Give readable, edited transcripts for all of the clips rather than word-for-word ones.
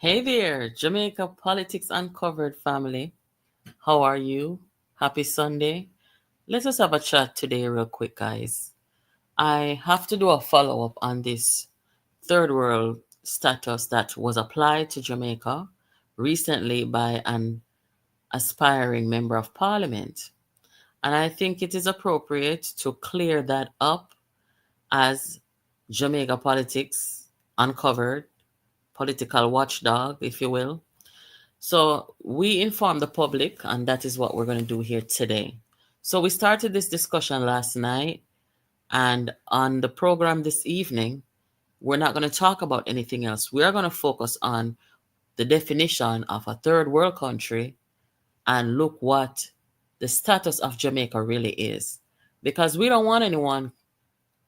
Hey there, Jamaica Politics Uncovered family. How are you? Happy Sunday. Let us have a chat today, real quick, guys. I have to do a follow up on this third world status that was applied to Jamaica recently by an aspiring member of parliament. And I think it is appropriate to clear that up as Jamaica Politics Uncovered, political watchdog, if you will. So we inform the public, and that is what we're going to do here today. So we started this discussion last night, and on the program this evening, we're not going to talk about anything else. We are going to focus on the definition of a third world country and look what the status of Jamaica really is. Because we don't want anyone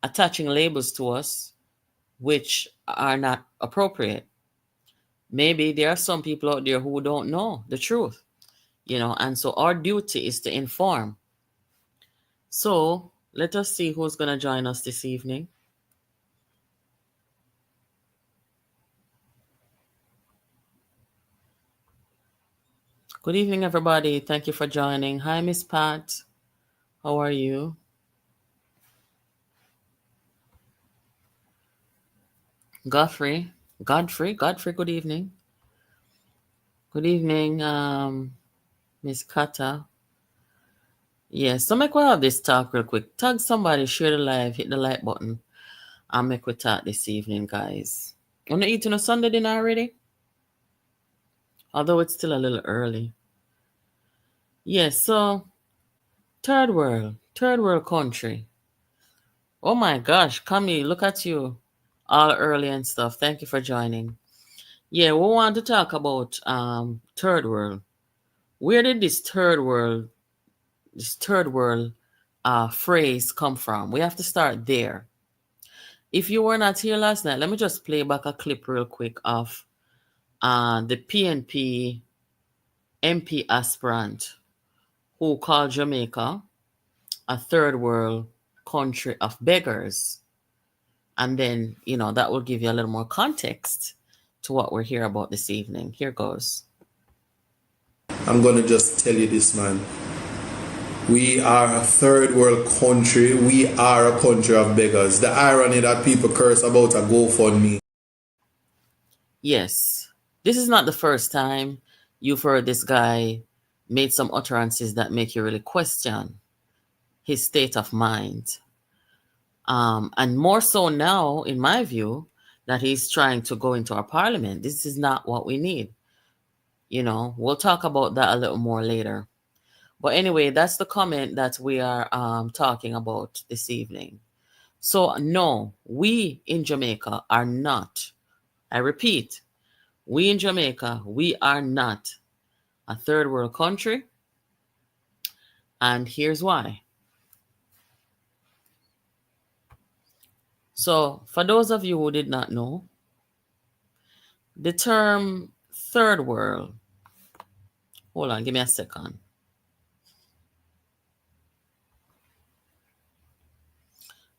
attaching labels to us which are not appropriate. Maybe there are some people out there who don't know the truth. And so our duty is to inform. So let us see who's going to join us this evening. Good evening, everybody. Thank you for joining. Hi, Miss Pat. How are you? Godfrey, good evening. Good evening, Miss Kata. Yes, so make we have this talk real quick. Tag somebody, share the live, hit the like button, and make we talk this evening, guys. Want to eat on a Sunday dinner already? Although it's still a little early. Yes, so third world country. Oh my gosh, Camille, look at you. All early and stuff. Thank you for joining. Yeah, we want to talk about third world. Where did this third world phrase come from? We have to start there. If you were not here last night, let me just play back a clip real quick of the PNP MP aspirant who called Jamaica a third world country of beggars. And then, that will give you a little more context to what we're here about this evening. Here goes. I'm going to just tell you this, man. We are a third world country. We are a country of beggars. The irony that people curse about a GoFundMe. Yes, this is not the first time you've heard this guy made some utterances that make you really question his state of mind. And more so now, in my view, that he's trying to go into our parliament. This is not what we need. We'll talk about that a little more later. But anyway, that's the comment that we are talking about this evening. So no, we in Jamaica are not, I repeat, we in Jamaica, we are not a third world country. And here's why. So for those of you who did not know, the term third world, hold on, give me a second.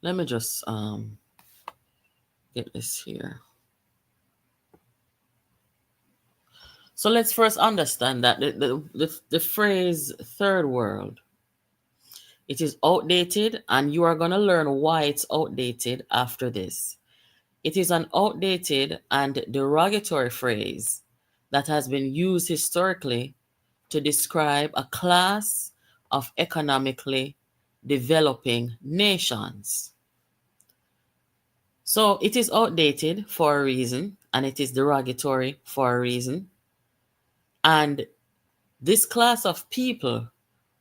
Let me just get this here. So let's first understand that the phrase third world, it is outdated, and you are going to learn why it's outdated after this. It is an outdated and derogatory phrase that has been used historically to describe a class of economically developing nations. So it is outdated for a reason, and it is derogatory for a reason. And this class of people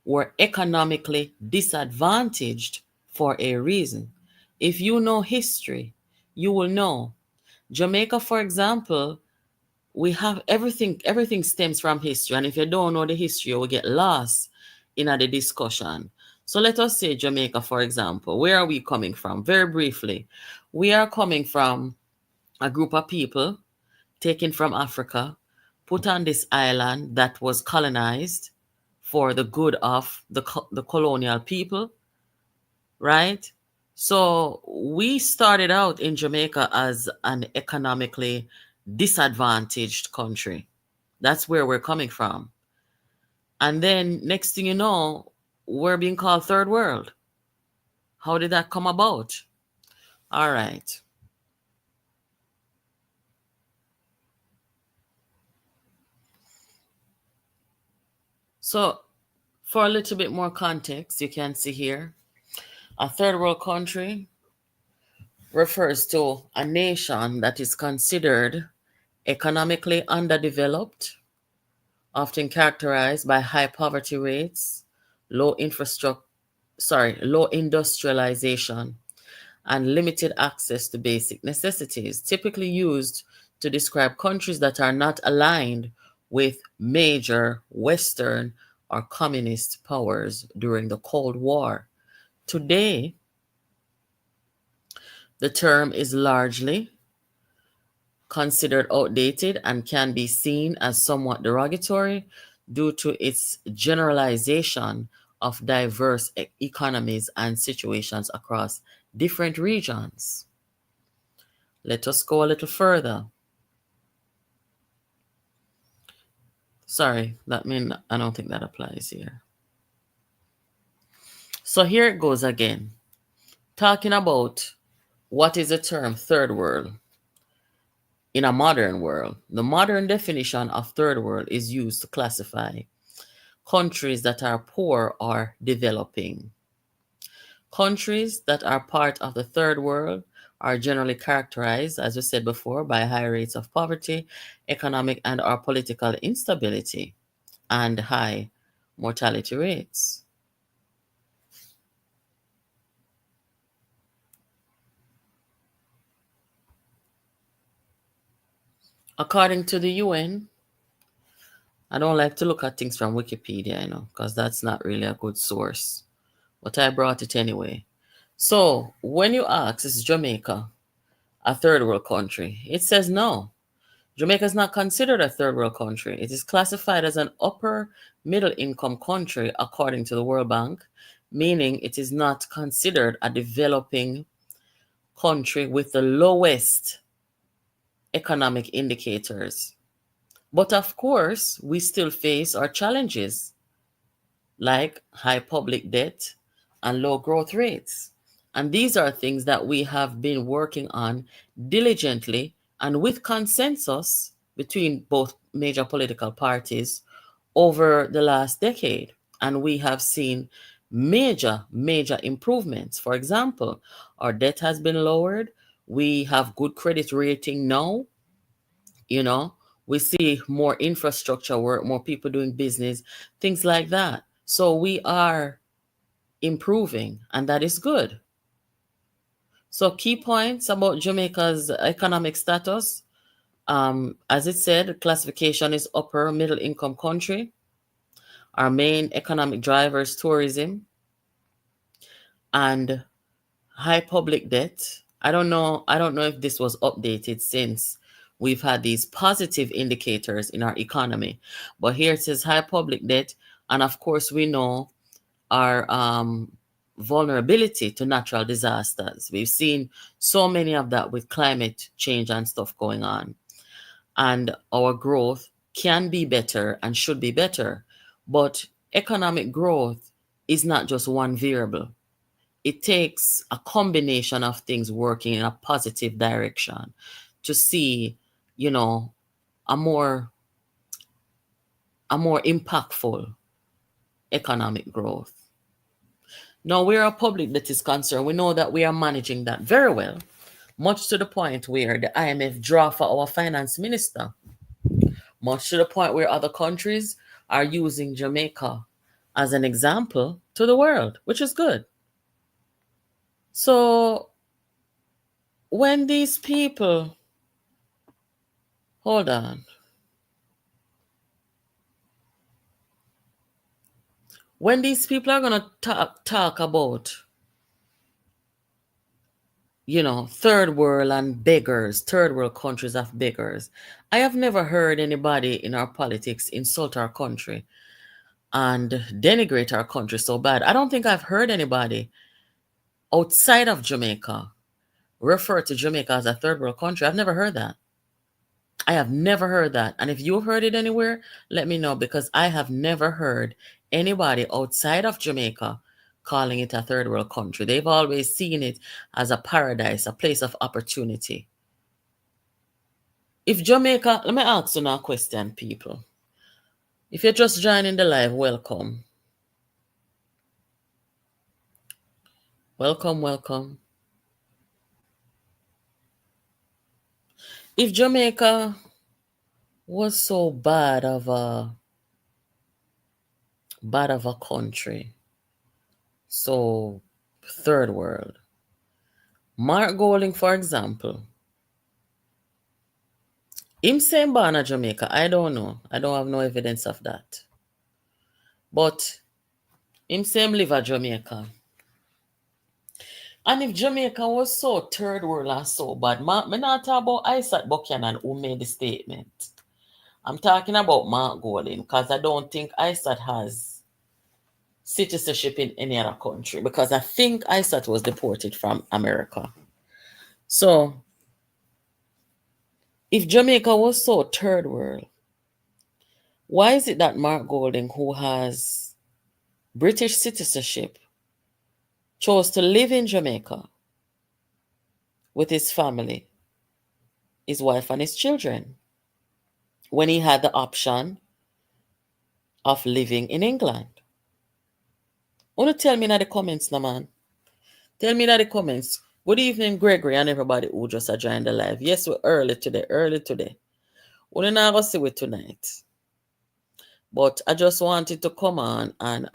were economically disadvantaged for a reason. If you know history, you will know. Jamaica, for example, we have everything stems from history. And if you don't know the history, you will get lost in the discussion. So let us say Jamaica, for example. Where are we coming from? Very briefly, we are coming from a group of people taken from Africa, put on this island that was colonized for the good of the colonial people, right? So we started out in Jamaica as an economically disadvantaged country. That's where we're coming from. And then next thing you know, we're being called third world. How did that come about? All right. So, for a little bit more context, you can see here a third world country refers to a nation that is considered economically underdeveloped, often characterized by high poverty rates, low infrastructure, low industrialization, and limited access to basic necessities, typically used to describe countries that are not aligned with major Western or communist powers during the Cold War. Today, the term is largely considered outdated and can be seen as somewhat derogatory due to its generalization of diverse economies and situations across different regions. Let us go a little further. Sorry, I don't think that applies here. So here it goes again. Talking about what is the term third world in a modern world. The modern definition of third world is used to classify countries that are poor or developing. Countries that are part of the third world are generally characterized, as we said before, by high rates of poverty, economic and or political instability, and high mortality rates. According to the UN, I don't like to look at things from Wikipedia, because that's not really a good source. But I brought it anyway. So when you ask, is Jamaica a third world country? It says no. Jamaica is not considered a third world country. It is classified as an upper middle income country according to the World Bank, meaning it is not considered a developing country with the lowest economic indicators. But of course, we still face our challenges like high public debt and low growth rates. And these are things that we have been working on diligently and with consensus between both major political parties over the last decade. And we have seen major improvements. For example, our debt has been lowered. We have good credit rating now. You know, we see more infrastructure work, more people doing business, things like that. So we are improving, and that is good. So, key points about Jamaica's economic status. As it said, classification is upper middle income country. Our main economic drivers, tourism and high public debt. I don't know if this was updated since we've had these positive indicators in our economy. But here it says high public debt, and of course we know our vulnerability to natural disasters. We've seen so many of that with climate change and stuff going on. And our growth can be better and should be better. But economic growth is not just one variable. It takes a combination of things working in a positive direction to see, a more impactful economic growth. Now, where our public debt is concerned, we know that we are managing that very well, much to the point where the IMF draw for our finance minister, much to the point where other countries are using Jamaica as an example to the world, which is good. So, when these people, hold on, when these people are going to talk about third world and beggars, third world countries of beggars. I have never heard anybody in our politics insult our country and denigrate our country so bad. I don't think I've heard anybody outside of Jamaica refer to Jamaica as a third world country. I've never heard that. I have never heard that. And if you've heard it anywhere, let me know, because I have never heard anybody outside of Jamaica calling it a third world country. They've always seen it as a paradise, a place of opportunity. If Jamaica, let me ask you now a question, people. If you're just joining the live, welcome. Welcome, welcome. If Jamaica was so bad of a country, so third world. Mark Golding, for example, him saying born in Jamaica, I don't know. I don't have no evidence of that. But him saying live in Jamaica. And if Jamaica was so third world and so bad, me not talk about Isat Buchanan who made the statement. I'm talking about Mark Golding, because I don't think Isat has citizenship in any other country, because I think Isat was deported from America. So if Jamaica was so third world, why is it that Mark Golding, who has British citizenship, chose to live in Jamaica with his family, his wife and his children, when he had the option of living in England? Want to tell me in the comments now, man. Tell me in the comments. Good evening, Gregory, and everybody who just joined the live. Yes, we're early today. We're not going to see it tonight. But I just wanted to come on and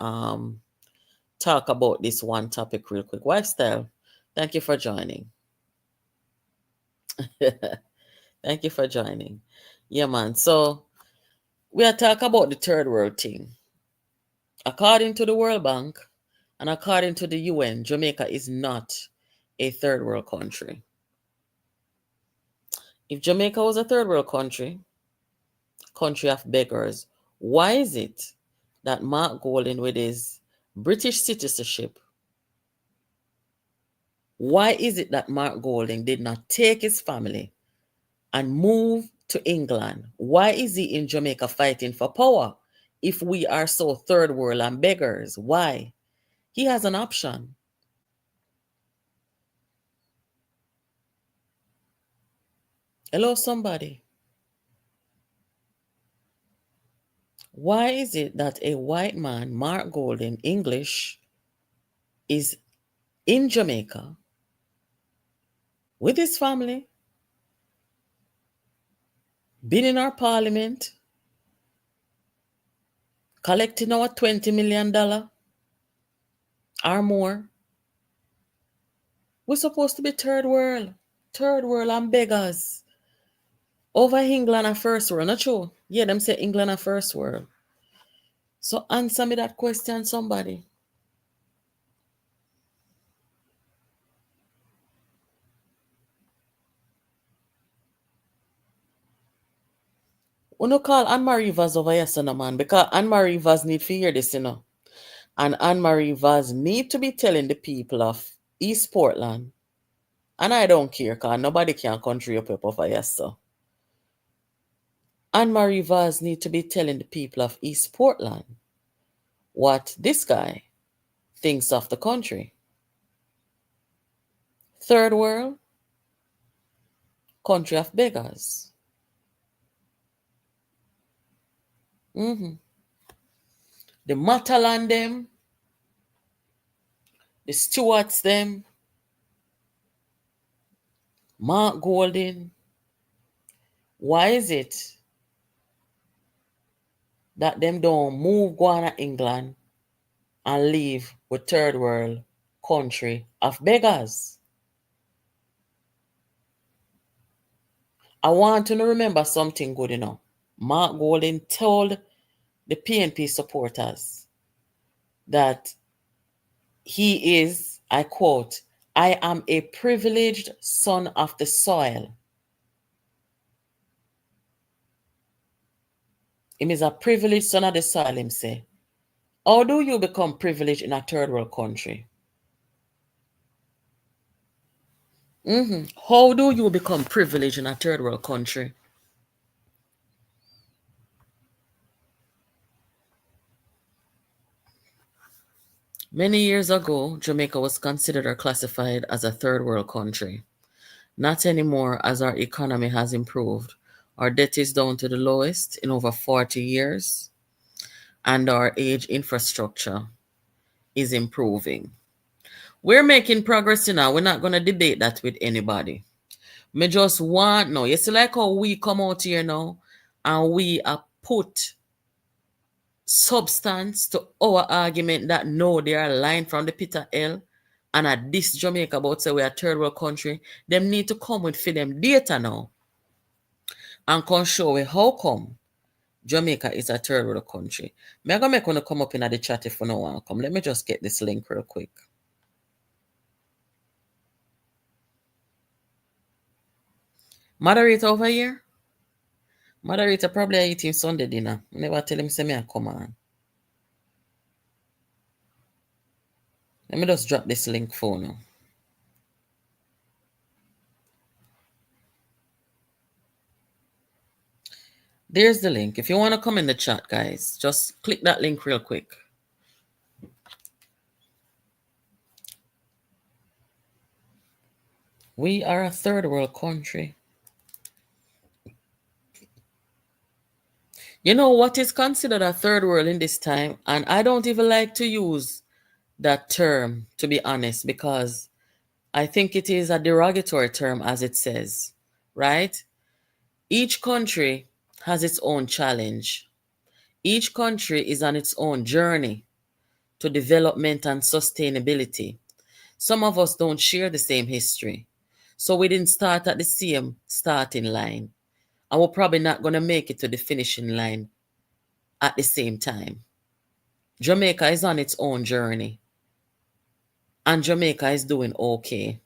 talk about this one topic real quick. Lifestyle, thank you for joining. Thank you for joining. Yeah, man. So we are talking about the third world thing. According to the World Bank and according to the UN, Jamaica is not a third world country. If Jamaica was a third world country of beggars, why is it that Mark Golding, with his British citizenship, why is it that Mark Golding did not take his family and move to England? Why is he in Jamaica fighting for power if we are so third world and beggars? Why? He has an option. Hello, somebody. Why is it that a white man, Mark Golding, English, is in Jamaica with his family, been in our parliament, collecting our $20 million or more? We're supposed to be third world and beggars. Over England and first world, not true? Yeah, them say England and first world. So answer me that question, somebody. We no call Anne-Marie Vaz over yesterday, man, because Anne-Marie Vaz need to hear this, And Anne-Marie Vaz need to be telling the people of East Portland, and I don't care, because nobody can country up over yesterday. Anne-Marie Vaz need to be telling the people of East Portland what this guy thinks of the country. Third world, country of beggars. The Matalan them, the Stewarts them, Mark Golding. Why is it that them don't move go to England and live with third world country of beggars? I want to remember something good, Mark Golding told the PNP supporters that he is, I quote, "I am a privileged son of the soil." Him is a privileged son of the soil, him say. How do you become privileged in a third world country? How do you become privileged in a third world country? Many years ago, Jamaica was considered or classified as a third world country. Not anymore, as our economy has improved. Our debt is down to the lowest in over 40 years, and our age infrastructure is improving. We're making progress now. We're not going to debate that with anybody. Me just want now. You see, like how we come out here now and we put substance to our argument that no, they are lying from the pit of hell and at this Jamaica about say we're a third world country. Them need to come with for them data now and can show we how come Jamaica is a third world country. Me gonna make one come up in the chat if you don't want to come. Let me just get this link real quick. Moderator over here. Moderator probably eating Sunday dinner. Never tell him say me I come on. Let me just drop this link for now. There's the link. If you want to come in the chat, guys, just click that link real quick. We are a third world country. You know what is considered a third world in this time? And I don't even like to use that term, to be honest, because I think it is a derogatory term, as it says, right? Each country has its own challenge. Each country is on its own journey to development and sustainability. Some of us don't share the same history. So we didn't start at the same starting line. And we're probably not going to make it to the finishing line at the same time. Jamaica is on its own journey. And Jamaica is doing okay.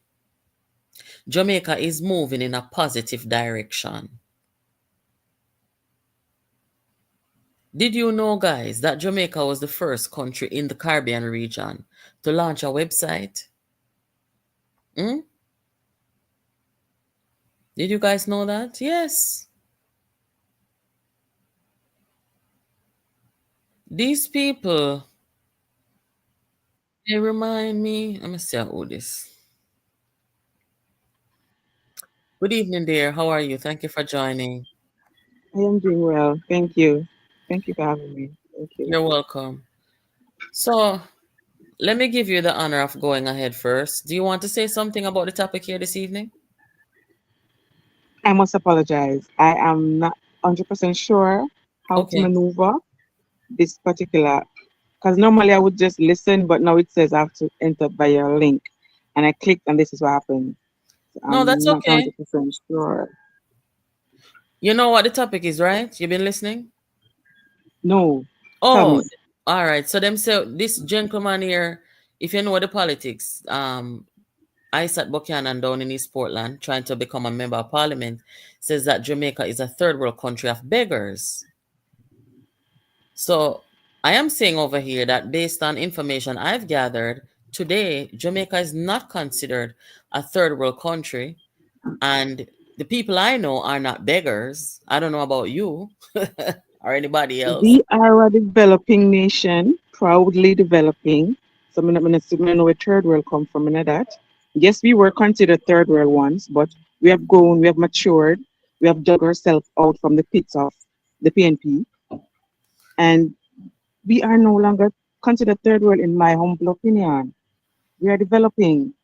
Jamaica is moving in a positive direction. Did you know, guys, that Jamaica was the first country in the Caribbean region to launch a website? Hmm? Did you guys know that? Yes. These people, they remind me. Let me see how this. Good evening, dear. How are you? Thank you for joining. I am doing well. Thank you. Thank you for having me. Thank you. You're welcome. So, let me give you the honor of going ahead first. Do you want to say something about the topic here this evening? I must apologize. I am not 100% sure how to Okay. maneuver this particular, because normally I would just listen, but now it says I have to enter via a link. And I clicked, and this is what happened. So No, that's I'm not okay. 100% sure. You know what the topic is, right? You've been listening? No, tell Oh, me. all right. So them say this gentleman here, if you know the politics, Isat Buchanan down in East Portland, trying to become a member of parliament, says that Jamaica is a third world country of beggars. So I am saying over here that based on information I've gathered, today Jamaica is not considered a third world country, and the people I know are not beggars. I don't know about you or anybody else. We are a developing nation, proudly developing. So I'm not know where third world come from in that. Yes, we were considered third world once, but we have grown, we have matured, we have dug ourselves out from the pits of the PNP, and we are no longer considered third world in my humble opinion. We are developing,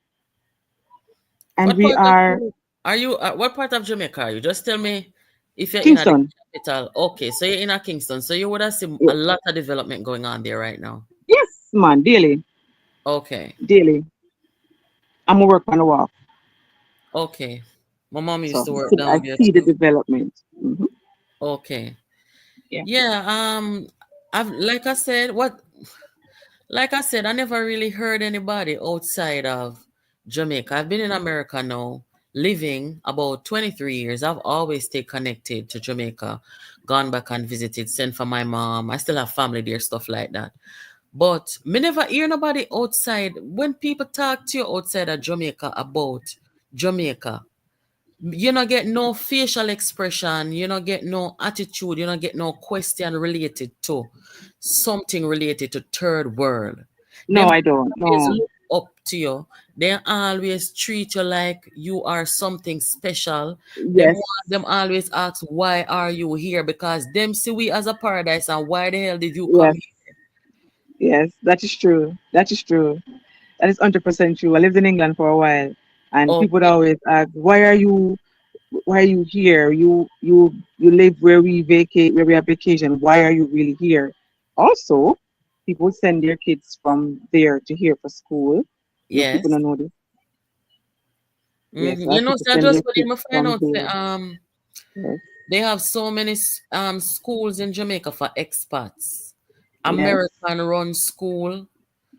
and What we part of are are you? What part of Jamaica are you? Just tell me if you're in a Kingston. capital. Okay, so you're in a Kingston, so you would have seen Yeah. a lot of development going on there right now. Yes, man, daily, Okay, daily. I'm a work on the walk, okay. My mom used so to work I down there see the too. development. Okay. Yeah. Yeah, I've like I said, I never really heard anybody outside of Jamaica. I've been in America now, living about 23 years. I've always stayed connected to Jamaica, gone back and visited, sent for my mom. I still have family there, stuff like that. But me never hear nobody outside. When people talk to you outside of Jamaica about Jamaica, you not get no facial expression, you not get no attitude, you not get no question related to something related to third world. No, Them I don't. always No. look up to you. They always treat you like you are something special. Yes. Them always ask, why are you here? Because them see we as a paradise, and why the hell did you come Yes. here? Yes. That is true. That is true. That is 100% true. I lived in England for a while, and people would Okay. always ask, why are you here? You live where we vacate, where we have vacation. Why are you really here?" Also, people would send their kids from there to here for school. No, people Yes. don't know this. Yes, a lot You of know, people so I send just their for kids them find from out say, there. Yes, they have so many schools in Jamaica for expats. yes, American run school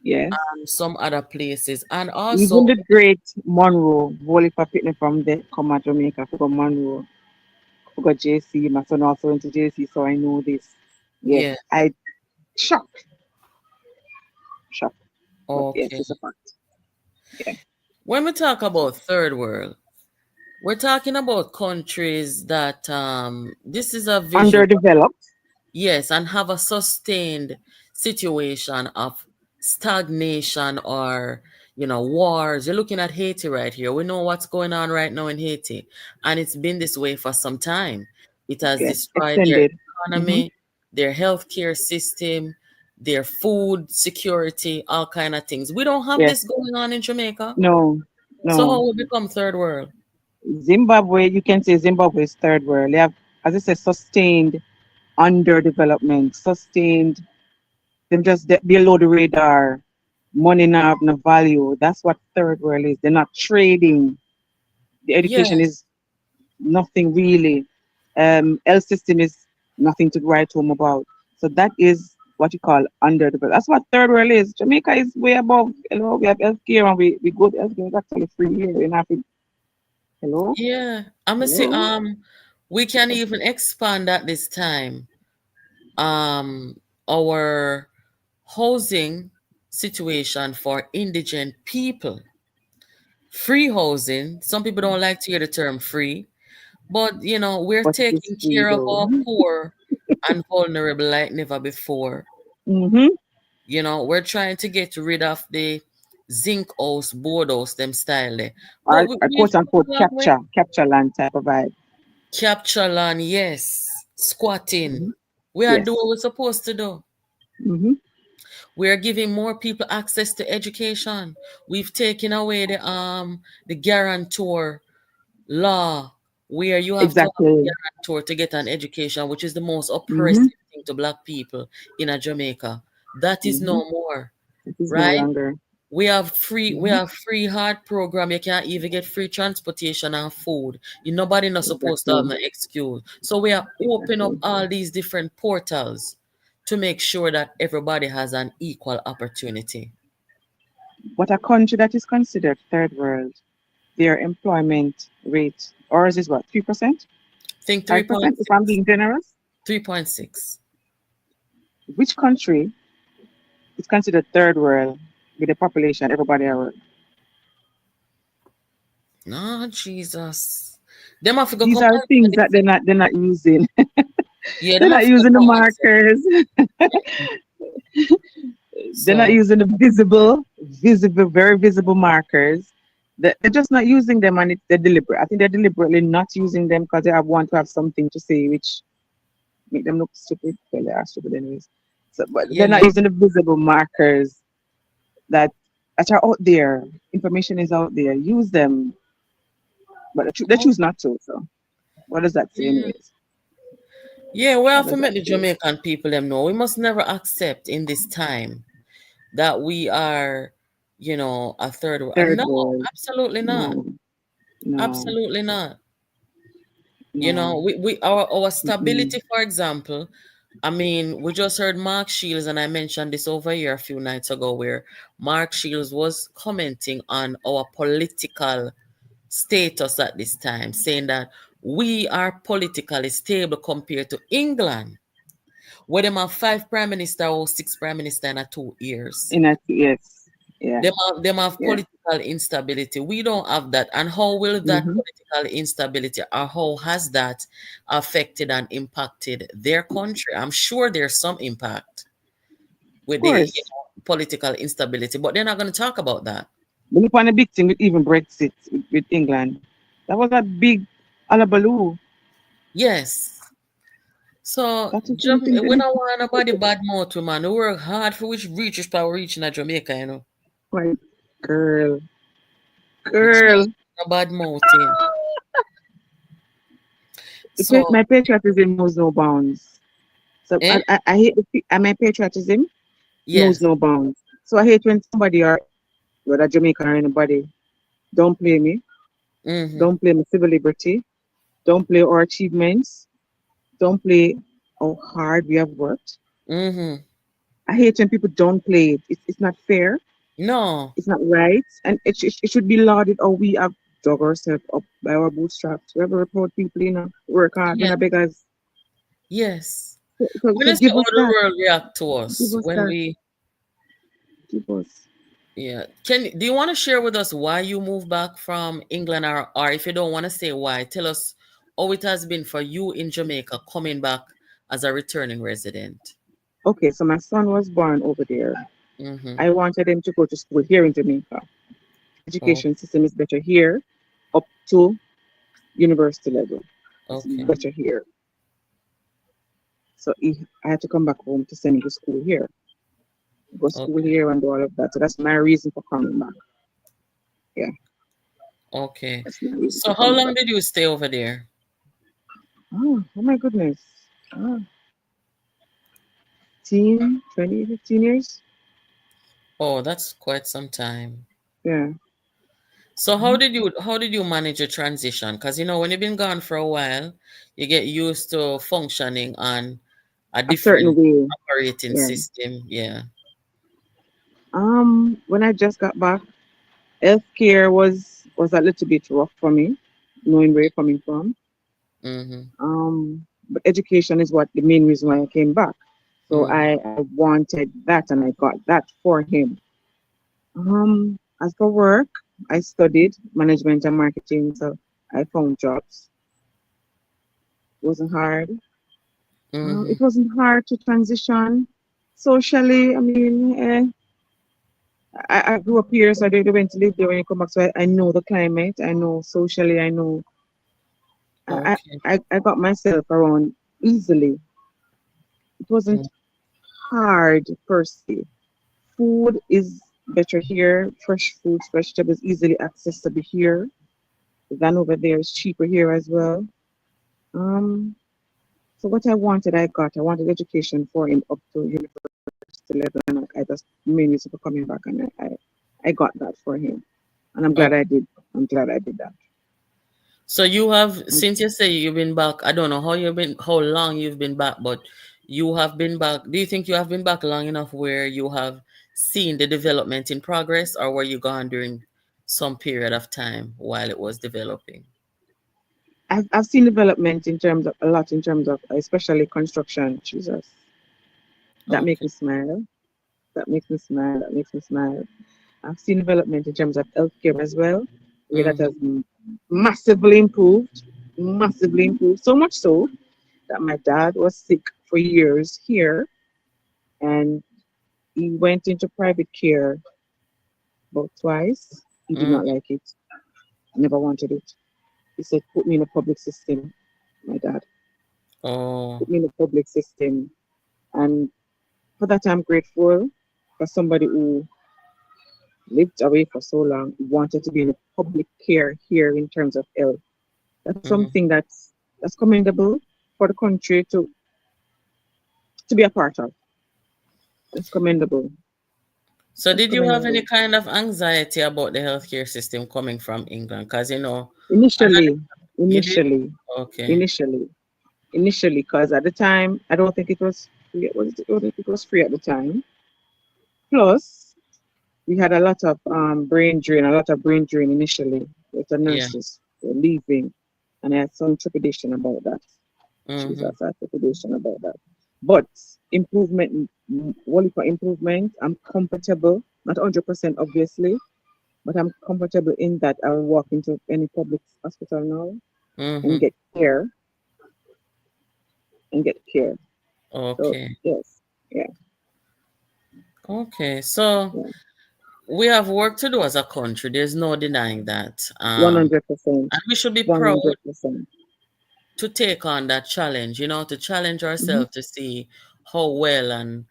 yes. and some other places. And Even also, the great Monroe, Wally for picnic from there, come to Jamaica to go Monroe. We got JC. My son also went to JC, so I know this. Yes, yeah, I shocked, shocked. But yes, okay. it's a fact. Yeah. When we talk about third world, we're talking about countries that this is a visual. Underdeveloped. Yes, and have a sustained situation of stagnation or, wars. You're looking at Haiti right here. We know what's going on right now in Haiti, and it's been this way for some time. It has Yes, destroyed their extended. Hmm. economy, their healthcare system, their food security, all kind of things. We don't have Yes. this going on in Jamaica. No, So no. how we become third world? Zimbabwe, you can say Zimbabwe is third world. They have, as I said, sustained underdevelopment, sustained them just below the radar. Money not have no value. That's what third world is. They're not trading. The education Yes, is nothing really. Health system is nothing to write home about. So that is what you call underdeveloped. That's what third world is. Jamaica is way above. Hello, we have healthcare and we go to healthcare. It's actually free here. You're not. Hello, yeah. I'm gonna say hello. we can even expand at this time our housing situation for indigent people. Free housing. Some people don't like to hear the term free, but we're But it is taking free care of though. our poor and vulnerable like never before. Mm-hmm. We're trying to get rid of the zinc house, board house, them style there. But Or we've quote come unquote a long way. capture land type of vibe. Capture land, yes. Squatting. Hmm. We are doing Yes. what we're supposed to do. Mm-hmm. We are giving more people access to education. We've taken away the guarantor law where you have to have a Exactly. guarantor to get an education, which is the most Mm-hmm. oppressive thing to black people in a Jamaica. That is Mm-hmm. no more, It is no right? longer. We Mm-hmm. have free hard program. You can't even get free transportation and food. Nobody not supposed to have Exactly. no excuse. So we are open up Exactly. all these different portals to make sure that everybody has an equal opportunity. But a country that is considered third world, their employment rate, ours is what, 3%? Think 5%, if I'm 3.6. being generous? 3.6. Which country is considered third world with a population everybody around? No, Jesus. Them have to go These come are answer things that this. they're not using. Yeah, They're them have not to go using the come answer. markers. They're not So, using the visible, very visible markers. They're just not using them, and they're deliberate. I think they're deliberately not using them because they have want to have something to say, which make them look stupid. Well, they are stupid anyways. So, but they're yeah. not using the visible markers that that are out there. Information is out there. Use them, but they Oh, choose not to. So, what does that say, yeah. anyways? Yeah, we What have to does that make the say? Jamaican people them know. We must never accept in this time that we are, a third world. Third No, world. absolutely not. No, no, Absolutely not. no. Our Mm-mm. stability, for example, I mean, we just heard Mark Shields, and I mentioned this over here a few nights ago, where Mark Shields was commenting on our political status at this time, saying that we are politically stable compared to England, where them have 5 prime minister or 6 prime minister in a 2 years. Yes, yeah, Them have yeah. political instability. We don't have that. And how will that Mm-hmm. political instability, or how has that affected and impacted their country? I'm sure there's some impact Of with the course. political instability, but they're not going to talk about that. We look on a big thing with even Brexit with England. That was a big alabaloo. Yes. So That's the same thing. We don't want nobody bad mouth, we, man. We work hard for which reaches power reaching at Jamaica, you know. Right, girl, We girl. can't no bad mouthing. So, My patriotism knows no bounds. So eh? I hate and my patriotism knows Yes. no bounds. So I hate when somebody or whether Jamaican or anybody don't play me, Mm-hmm. don't play my civil liberty, don't play our achievements, don't play how hard we have worked. Mm-hmm. I hate when people don't play it. It's not fair. No. It's not right, and it should be lauded. Or we have dug ourselves up by our bootstraps. We have a proud people, work hard. When Yeah. I beggars, Yes. When so you see give how us the that, world react to give us us when that, we, give us. yeah. Do you want to share with us why you moved back from England, or if you don't want to say why, tell us how it has been for you in Jamaica coming back as a returning resident. Okay, so my son was born over there. Mm-hmm. I wanted him to go to school here in Jamaica. Oh, Education system is better here, up to university level. It's okay. better here. So I had to come back home to send him to school here, go school Okay. here and do all of that. So that's my reason for coming back. Yeah, Okay. that's my reason So for how coming long back. did you stay over there? Oh my goodness. Oh, 15 years. Oh, that's quite some time. Yeah. So Mhm. how did you manage your transition? Because you know when you've been gone for a while, you get used to functioning on a A certain different way. operating Yeah. system. Yeah. When I just got back, healthcare was a little bit rough for me, knowing where you're coming from. Mm-hmm. But education is what the main reason why I came back. So Mm-hmm. I wanted that and I got that for him. As for work, I studied management and marketing, so I found jobs. It wasn't hard. Mm-hmm. It wasn't hard to transition socially. I mean, I grew up here, so they went to live there when you come back. So I know the climate. I know socially. I know. I, Okay. I got myself around easily. It wasn't hard per se. Food is better here. Fresh fruits, vegetables easily accessible here than over there. It's cheaper here as well. Um, so what I wanted, I got. I wanted education for him up to university level, and I just made it for coming back, and I got that for him, and I'm glad Okay. I did. I'm glad I did that. So you have, Mm, since you say you've been back, I don't know how long you've been back, but you have been back. Do you think you have been back long enough where you have seen the development in progress, or were you gone during some period of time while it was developing? I've seen development in terms of a lot in terms of especially construction. Jesus, that makes Okay. me smile. That makes me smile. That makes me smile. I've seen development in terms of healthcare as well, where that has Mm-hmm. massively improved, massively improved. So much so that my dad was sick for years here, and he went into private care about twice. He did not Mm-hmm. like it. Never wanted it. He said, "Put me in a public system." My dad Oh. put me in a public system, and for that I'm grateful for somebody who lived away for so long, wanted to be in a public care here in terms of health. That's Mm-hmm. something that's commendable for the country to be a part of. That's commendable. So That's did you have any commendable. kind of anxiety about the healthcare system coming from England? Because you know, another, Initially, you did. initially, Okay. initially, initially, because at the time I don't think it was free. I don't think it was free at the time. Plus, we had a lot of brain drain initially with the Yeah. nurses were leaving, and I had some trepidation about that. Mm-hmm. Jesus, I have trepidation about that. But improvement, only for improvement, I'm comfortable, not 100% obviously, but I'm comfortable in that I will walk into any public hospital now and Mm-hmm. get care and get care. So Okay. yes, yeah. Okay, so Yeah, we have work to do as a country. There's no denying that. 100%. And we should be proud 100%. to take on that challenge, to challenge Mm-hmm. ourselves to see how well and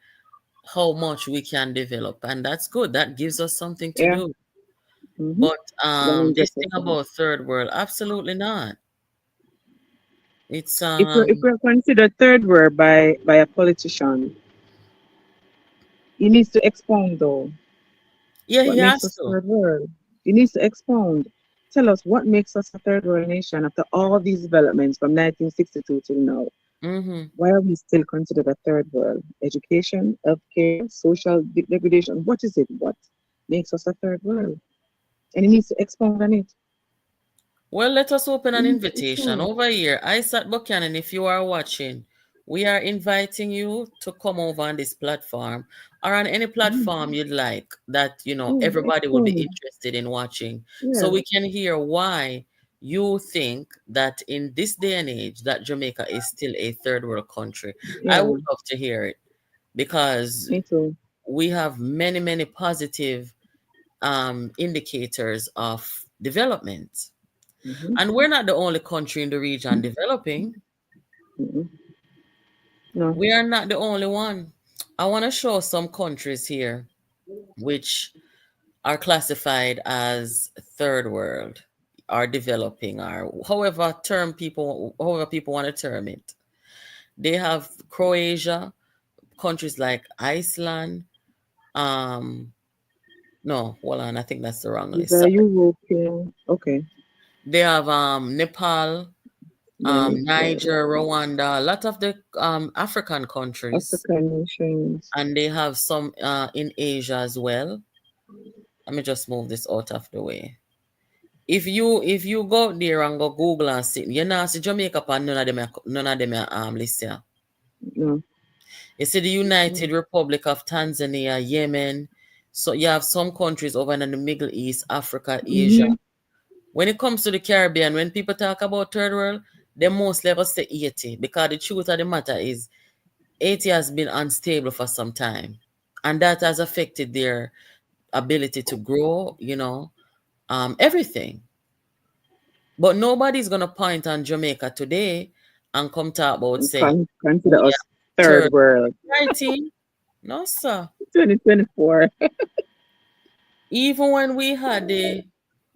how much we can develop. And that's good. That gives us something to Yeah. do. Mm-hmm. But this thing 100%. about third world, absolutely not. It's If we're considered third world by a politician, he needs to expound though. yeah, he What makes has us to. third world? He needs to expound. Tell us what makes us a third world nation after all these developments from 1962 till now. Mm-hmm. Why are we still considered a third world? Education, healthcare, social degradation. What is it? What makes us a third world? And he needs to expound on it. Well, let us open He an needs to invitation expound. over here. Isat Buchanan, if you are watching, we are inviting you to come over on this platform or on any Mm. platform you'd like that, Yeah, everybody will be expound. interested in watching. So Yeah, we can hear why you think that in this day and age that Jamaica is still a third world country. I yeah. would love to hear it because Me too. we have many, many positive indicators of development. Mm-hmm. And we're not the only country in the region developing. Mm-hmm. No, We are not the only one. I want to show some countries here which are classified as third world, are developing, or however people want to term it. They have Croatia, countries like Iceland. Um, no, hold on, I think that's the wrong these list. are Sorry. European. Okay. They have Nepal, Yeah, yeah. Niger, Rwanda, a lot of the African countries, African nations. and they have some in Asia as well. Let me just move this out of the way. If you go out there and go Google and see, you know, see Jamaica and none of them are listed. No. You see the No. United Republic of Tanzania, Yemen. So you have some countries over in the Middle East, Africa, Asia. Mm-hmm. When it comes to the Caribbean, when people talk about third world, they mostly ever say 80 because the truth of the matter is Haiti has been unstable for some time, and that has affected their ability to grow, everything. But nobody's gonna point on Jamaica today and come talk about And say we consider us are third third world. writing. No, sir. 2024. Even when we had the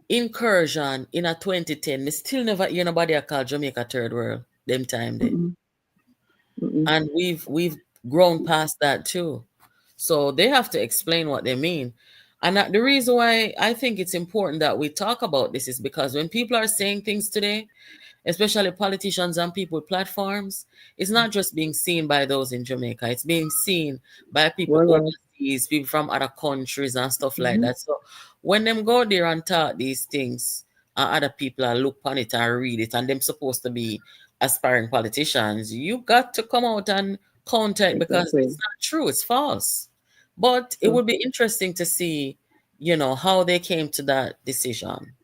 incursion in a 2010, me still never hear nobody call Jamaica third world them time there. Mm-mm. Mm-mm. And we've grown past that too. So they have to explain what they mean. And the reason why I think it's important that we talk about this is because when people are saying things today, especially politicians and people with platforms, it's not just being seen by those in Jamaica. It's being seen by people Worldwide. overseas, people from other countries and stuff like Mm-hmm. that. So when them go there and talk these things, and other people are look on it and read it, and them supposed to be aspiring politicians, you got to come out and counter it because Exactly. it's not true. It's false. But it So, would be interesting to see, how they came to that decision.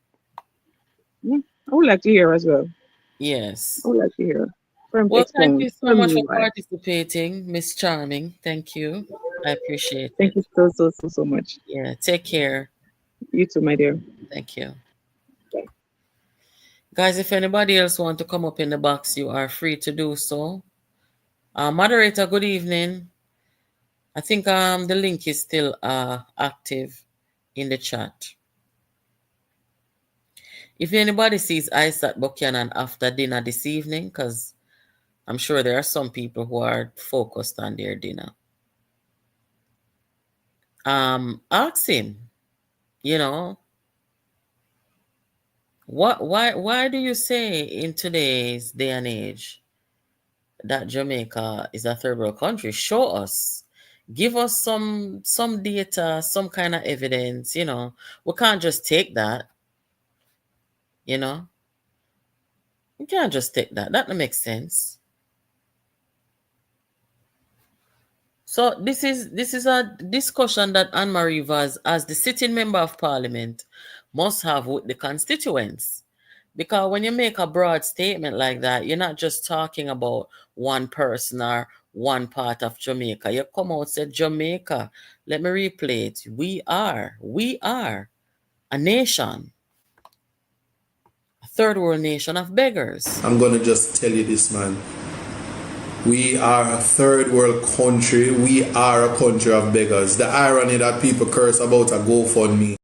yeah, I would like to hear as well. I Yes. would like to hear from Well, thank expound. you so Tell much me for why. participating, Miss Charming. Thank you. I appreciate Thank it. you so, so, so, so much. Yeah, take care. You too, my dear. Thank you. Guys, if anybody else want to come up in the box, you are free to do so. Moderator, good evening. I think the link is still active in the chat. If anybody sees Isat Buchanan after dinner this evening, because I'm sure there are some people who are focused on their dinner. Ask him, you know, why do you say in today's day and age that Jamaica is a third world country? Show us. Give us some data, some kind of evidence, We can't just take that, you know. We can't just take that. That don't make sense. So this is a discussion that Anne Marie Vaz, as the sitting member of parliament, must have with the constituents. Because when you make a broad statement like that, you're not just talking about one person or one part of Jamaica. You come out said Jamaica. Let me replay it. We are a nation, a third world nation of beggars. I'm gonna just tell you this, man. We are a third world country. We are a country of beggars. The irony that people curse about a GoFundMe.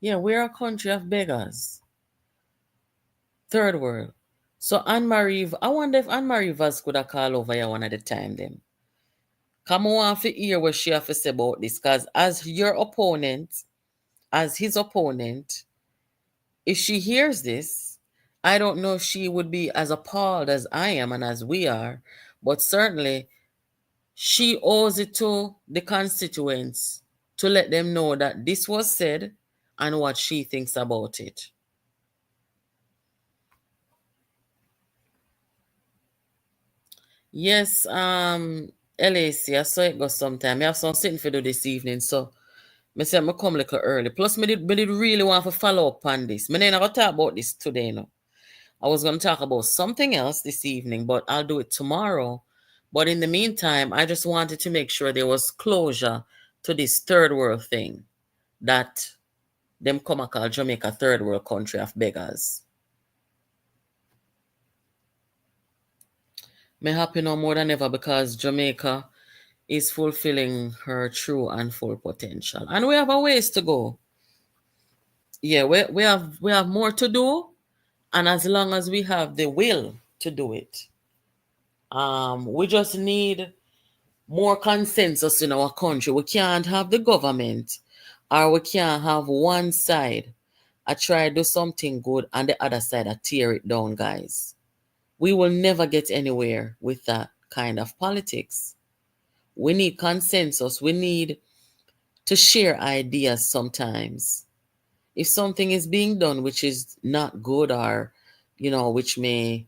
Yeah, we're a country of beggars. Third world. So Anne-Marie, I wonder if Anne-Marie Vaz could have called over here one at the time then. Come on to hear what she have to say about this, because as your opponent, as his opponent, if she hears this, I don't know if she would be as appalled as I am and as we are, but certainly she owes it to the constituents to let them know that this was said and what she thinks about it. Yes, LAC, I saw it go sometime. I have something to do this evening, so I said I come a little early. Plus, me did really want to follow up on this. I ain't gonna talk about this today, no. I was gonna talk about something else this evening, but I'll do it tomorrow. But in the meantime, I just wanted to make sure there was closure to this third world thing that them come and call Jamaica third world country of beggars. Me happy no more than ever because Jamaica is fulfilling her true and full potential. And we have a ways to go. Yeah, we have more to do, and as long as we have the will to do it, we just need more consensus in our country. We can't have the government, or we can't have one side I try to do something good and the other side I tear it down, guys. We will never get anywhere with that kind of politics. We need consensus. We need to share ideas sometimes. If something is being done which is not good, or, which may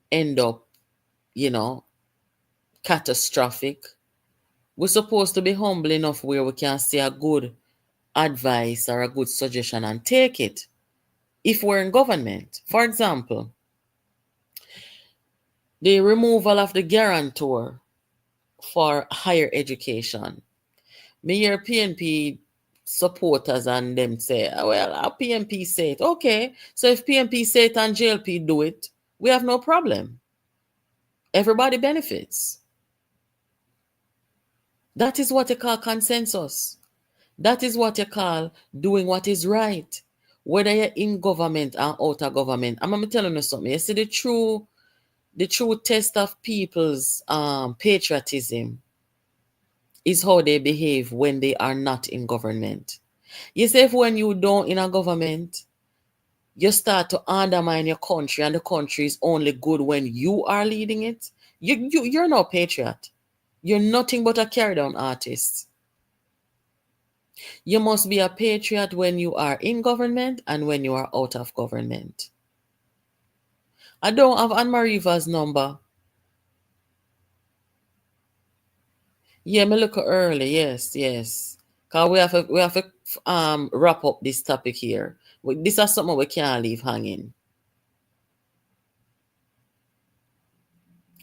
end up, you know, catastrophic, we're supposed to be humble enough where we can see a good advice or a good suggestion and take it if we're in government. For example, the removal of the guarantor for higher education. Me hear PNP supporters and them say, well, our PNP say it. Okay, so if PNP say it and JLP do it, we have no problem. Everybody benefits. That is what you call consensus. That is what you call doing what is right. Whether you're in government or out of government. I'm gonna tell you something. You see the true test of people's patriotism is how they behave when they are not in government. You see, if when you don't in a government, you start to undermine your country, and the country is only good when you are leading it, you're no patriot. You're nothing but a carry down artist. You must be a patriot when you are in government and when you are out of government. I don't have Anne-Marie Va's number. Yeah, me look early. Yes. Cause we have to wrap up this topic here. This is something we can't leave hanging.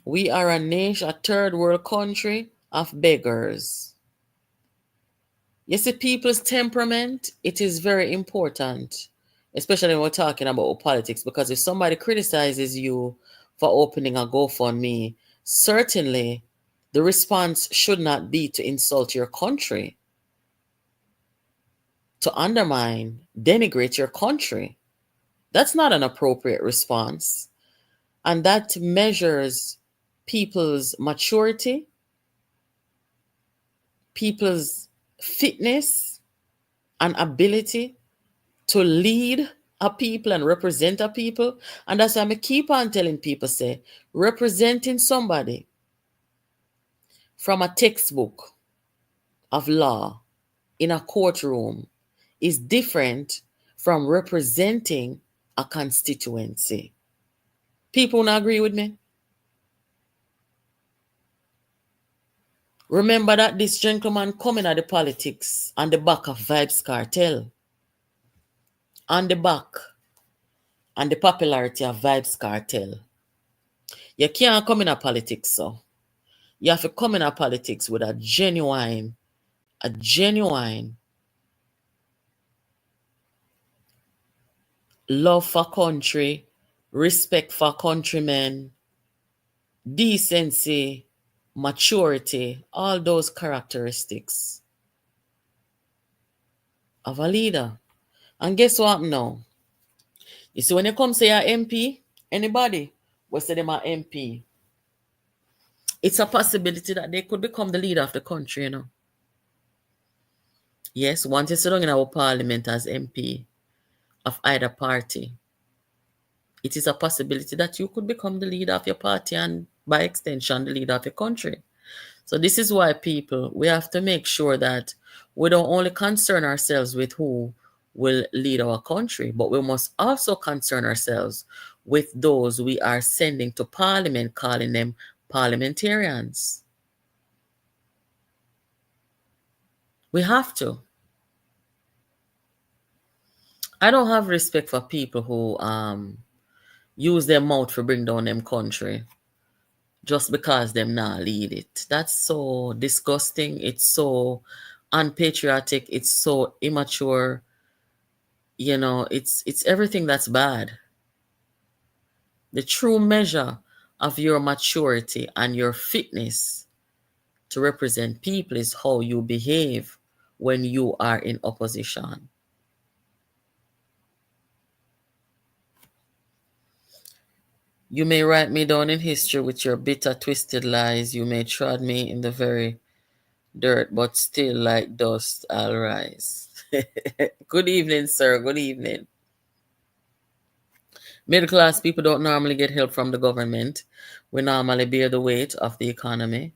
We are a nation, a third world country of beggars. You see, people's temperament, it is very important, especially when we're talking about politics, because if somebody criticizes you for opening a GoFundMe, certainly the response should not be to insult your country, to undermine, denigrate your country. That's not an appropriate response. And that measures people's maturity, people's fitness and ability to lead a people and represent a people. And that's why I keep on telling people, say, representing somebody from a textbook of law in a courtroom is different from representing a constituency. People not agree with me? Remember that this gentleman coming at the politics on the back of Vibes Cartel, on the back and the popularity of Vibes Cartel. You can't come in a politics, so you have to come in a politics with a genuine love for country, respect for countrymen, decency, maturity, all those characteristics of a leader. And guess what now? You see, when you come say you're MP, anybody will say them are MP, it's a possibility that they could become the leader of the country, you know. Yes, once you sit down in our parliament as MP of either party, it is a possibility that you could become the leader of your party and by extension the leader of your country. So this is why people, we have to make sure that we don't only concern ourselves with who will lead our country, but we must also concern ourselves with those we are sending to parliament, calling them parliamentarians. We have to. I don't have respect for people who use their mouth to bring down them country just because them not lead it. That's so disgusting. It's so unpatriotic. It's so immature. You know, it's everything that's bad. The true measure of your maturity and your fitness to represent people is how you behave when you are in opposition. You may write me down in history with your bitter, twisted lies. You may trod me in the very dirt, but still like dust I'll rise. Good evening, sir. Good evening. Middle class people don't normally get help from the government. We normally bear the weight of the economy.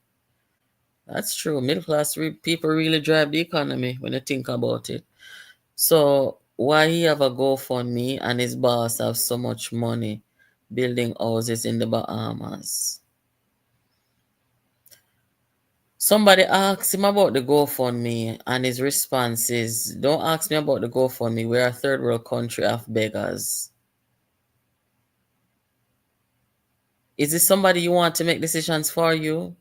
That's true. Middle class people really drive the economy when you think about it. So why he have a GoFundMe and his boss have so much money building houses in the Bahamas? Somebody asked him about the GoFundMe and his response is, don't ask me about the GoFundMe. We're a third world country of beggars. Is this somebody you want to make decisions for you?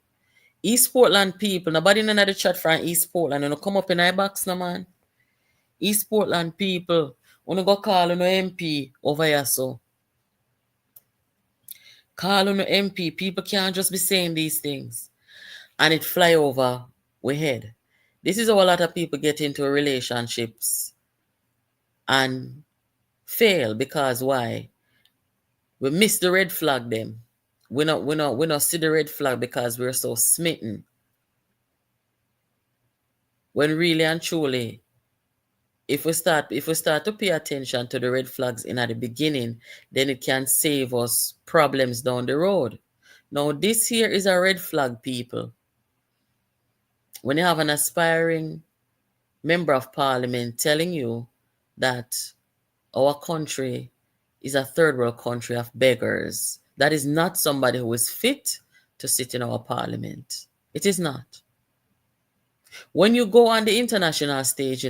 East Portland people, nobody in the chat from East Portland, you come up in our box no man. East Portland people, you go call on MP over here so. Call on MP. People can't just be saying these things and it fly over we head. This is how a lot of people get into relationships and fail because why? We miss the red flag them. We not see the red flag because we're so smitten. When really and truly, if we start to pay attention to the red flags in at the beginning, then it can save us problems down the road. Now this here is a red flag, people. When you have an aspiring member of parliament telling you that our country is a third world country of beggars, that is not somebody who is fit to sit in our parliament. It is not. When you go on the international stage, you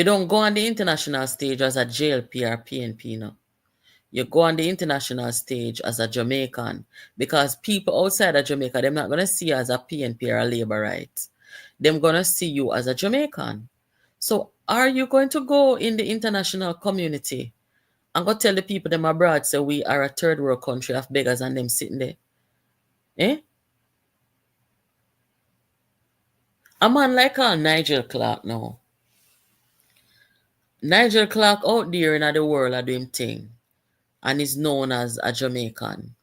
don't go on the international stage as a JLP or PNP, You go on the international stage as a Jamaican because people outside of Jamaica, they're not going to see you as a PNP or a labor right. They're going to see you as a Jamaican. So are you going to go in the international community and go tell the people them abroad, say we are a third world country of beggars and them sitting there? Eh? A man like Nigel Clark now. Nigel Clark out there in the world are doing thing and is known as a Jamaican.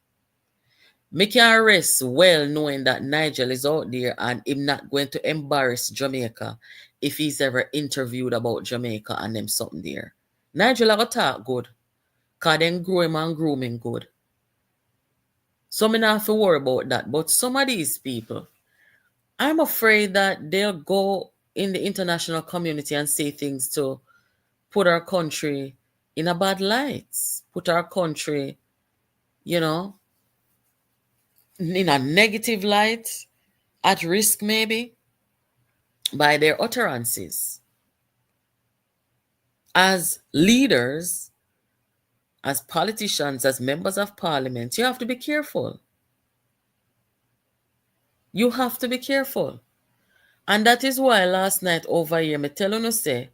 Me can rest well knowing that Nigel is out there and him not going to embarrass Jamaica if he's ever interviewed about Jamaica and them something there. Nigel have a talk good. Because then grow him and groom him good. So me not have to worry about that. But some of these people, I'm afraid that they'll go in the international community and say things to put our country in a bad light. Put our country, in a negative light, at risk maybe, by their utterances. As leaders, as politicians, as members of parliament, you have to be careful. You have to be careful. And that is why last night over here, me tell you say,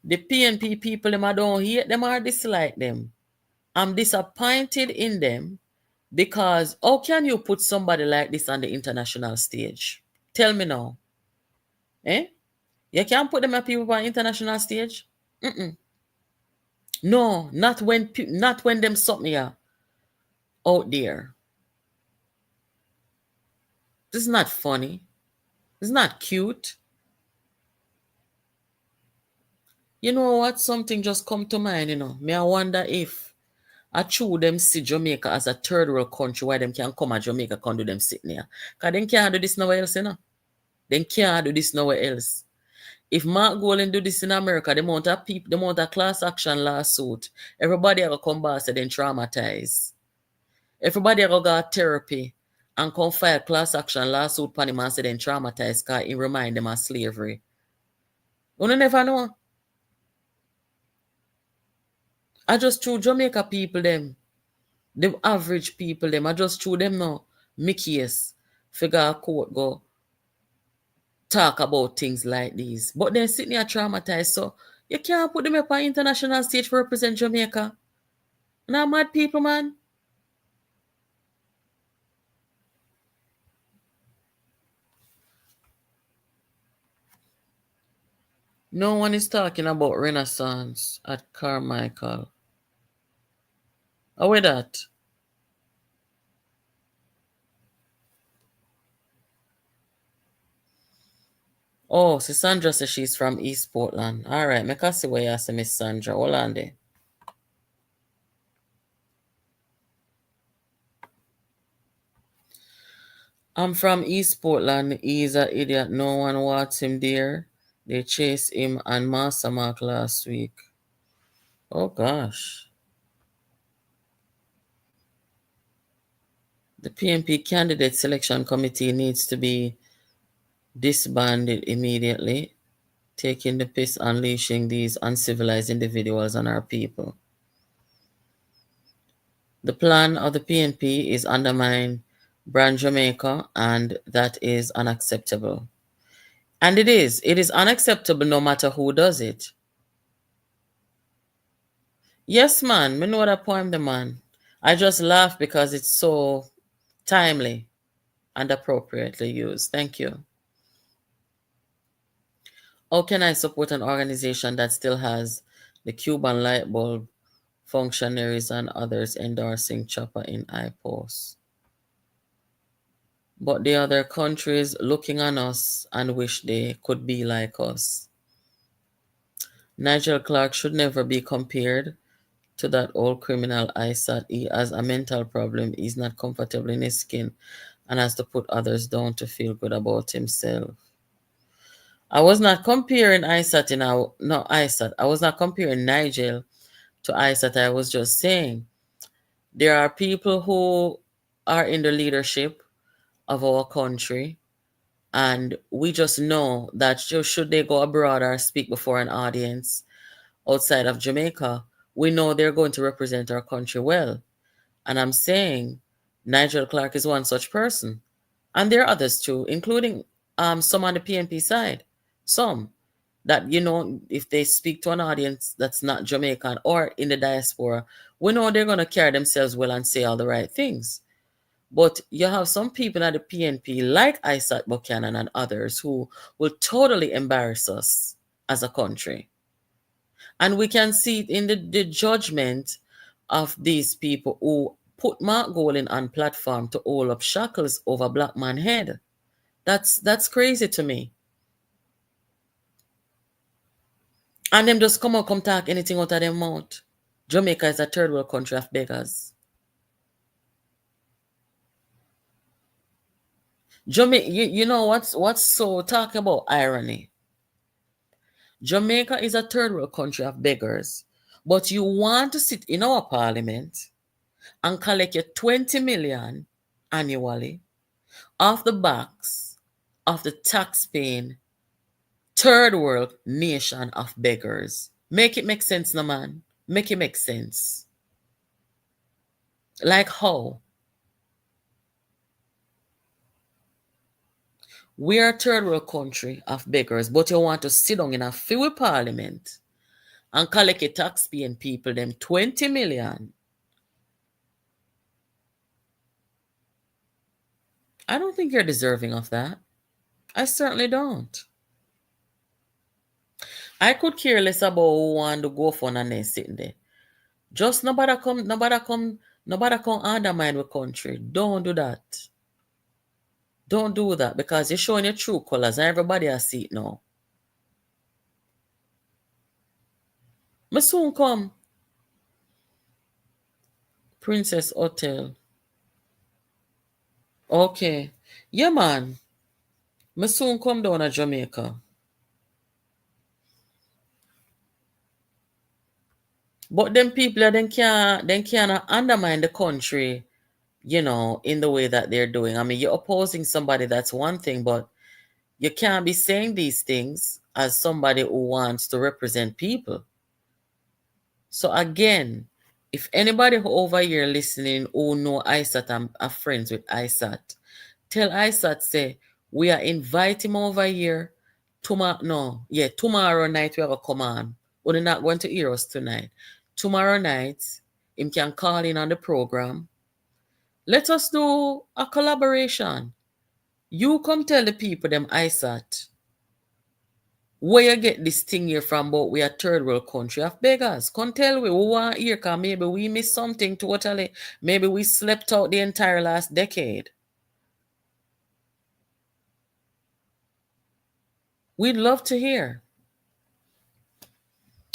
the PNP people, them I don't hate them or dislike them. I'm disappointed in them because how can you put somebody like this on the international stage? Tell me now. Eh? You can't put them at people on international stage? Mm-mm. No, not when them something here out there. This is not funny. It's not cute. You know what? Something just come to mind, Me, I wonder if I true them see Jamaica as a third world country why them can come at Jamaica can do them sitting here. Because they can't do this nowhere else, They can't do this nowhere else. If Mark Golan do this in America, the amount of people, the amount of class action lawsuit, everybody will come back and then traumatized. Everybody will go therapy and come file class action lawsuit upon him and say then traumatized because it remind them of slavery. You never know. I just threw Jamaica people them. The average people them. I just threw them now. Mickey's figure court go talk about things like these. But they're sitting here traumatized. So you can't put them up on international stage to represent Jamaica. Now mad people, man. No one is talking about Renaissance at Carmichael. How with that? Oh, so Sandra says she's from East Portland. All right, make us see where you say Miss Sandra. Hold on there. I'm from East Portland. He's an idiot. No one wants him there. They chased him and Master Mark last week. Oh gosh. The PNP candidate selection committee needs to be disbanded immediately, taking the piss, unleashing these uncivilized individuals on our people. The plan of the PNP is undermine brand Jamaica, and that is unacceptable. And it is. It is unacceptable no matter who does it. Yes, man. Me know that poem, the man. I just laugh because it's so timely and appropriately used. Thank you. How can I support an organization that still has the Cuban light bulb functionaries and others endorsing Chopper in iPost? But the other countries looking on us and wish they could be like us. Nigel Clark should never be compared to that old criminal Isat. He has a mental problem. He's not comfortable in his skin and has to put others down to feel good about himself. I was not comparing Isat Isat. I was not comparing Nigel to Isat. I was just saying there are people who are in the leadership of our country, and we just know that should they go abroad or speak before an audience outside of Jamaica, we know they're going to represent our country well. And I'm saying Nigel Clark is one such person. And there are others too, including some on the PNP side. Some that, if they speak to an audience that's not Jamaican or in the diaspora, we know they're going to carry themselves well and say all the right things. But you have some people at the PNP like Isat Buchanan and others who will totally embarrass us as a country. And we can see it in the judgment of these people who put Mark Golan on platform to hold up shackles over black man head. That's crazy to me. And them just come talk anything out of their mouth. Jamaica is a third world country of beggars. Jamaica, you know what's so talk about irony? Jamaica is a third world country of beggars, but you want to sit in our parliament and collect your 20 million annually off the backs of the tax-paying third world nation of beggars. Make it make sense, no man. Make it make sense. Like how? We are a third world country of beggars, but you want to sit down in a few parliament and collect a taxpaying people them 20 million. I don't think you're deserving of that. I certainly don't. I could care less about who want to go for and then sitting there. Just nobody come undermine the country. Don't do that. Don't do that because you're showing your true colors and everybody has see it now. Me soon come. Princess Hotel. Okay. Yeah, man. Me soon come down to Jamaica. But them people they can't undermine the country, in the way that they're doing. I mean, you're opposing somebody, that's one thing, but you can't be saying these things as somebody who wants to represent people. So again, if anybody who over here listening who know Isat and are friends with Isat, tell Isat say we are inviting him over here tomorrow. No, yeah, tomorrow night we have a come on. We're not going to hear us tonight. Tomorrow night, him can call in on the program. Let us do a collaboration. You come tell the people them Isat where you get this thing here from about we are third world country of beggars. Come tell we want here because maybe we missed something totally. Maybe we slept out the entire last decade. We'd love to hear.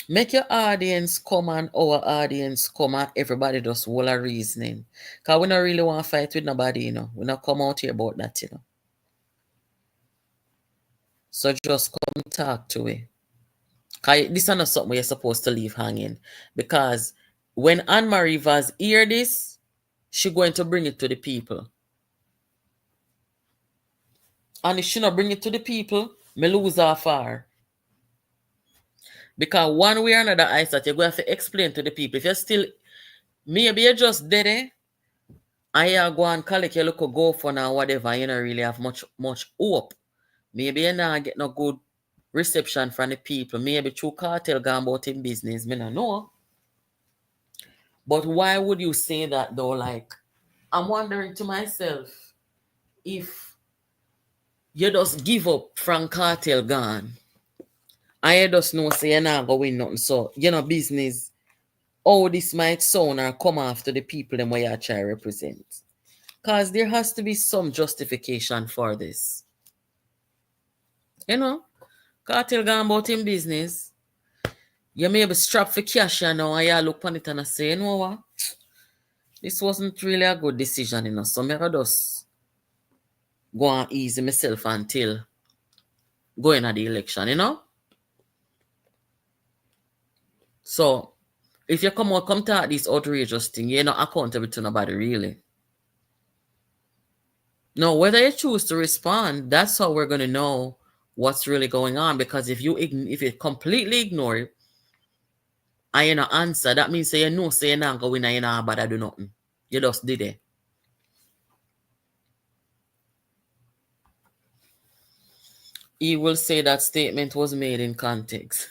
Make your audience come and our audience come and everybody just whole a reasoning. Because we don't really want to fight with nobody, We not come out here about that, So just come talk to it. Because this is not something you're supposed to leave hanging. Because when Anne-Marie Vaz hear this, she's going to bring it to the people. And if she not bring it to the people, me lose her far. Because one way or another, I said, you're going to have to explain to the people. If you're still, maybe you're just dead, and you go and collect your local go for now, whatever, you don't really have much hope. Maybe you not get no good reception from the people. Maybe through cartel gone about in business, me not know. But why would you say that though? Like, I'm wondering to myself if you just give up from cartel gone. I just know say you're not going to win nothing. So, business, how this might sound or come after the people them where you try to represent. Because there has to be some justification for this. Cartel gone about in business. You may be strapped for cash now and you look on it and say, you know what? This wasn't really a good decision, So I just go and ease myself until going at the election, So if you come to this outrageous thing, you're not accountable to nobody really. No, whether you choose to respond, that's how we're gonna know what's really going on. Because if you completely ignore it and you not answer, that means say you're not going and you're not about to do nothing. You just did it. He will say that statement was made in context.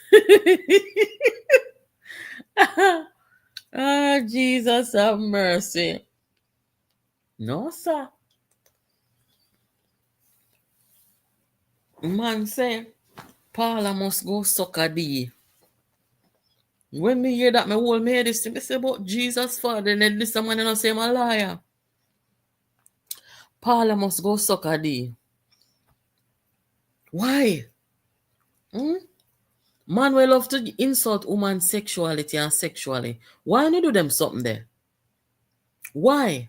Ah, Jesus have mercy. No, sir. Man say, Paula must go suck a D. When me hear that, me hold me hear this thing, me say about Jesus Father, and then this man not say I'm a liar. Paula must go suck a D. Why? Man will love to insult woman's sexuality and sexually. Why not do them something there? Why?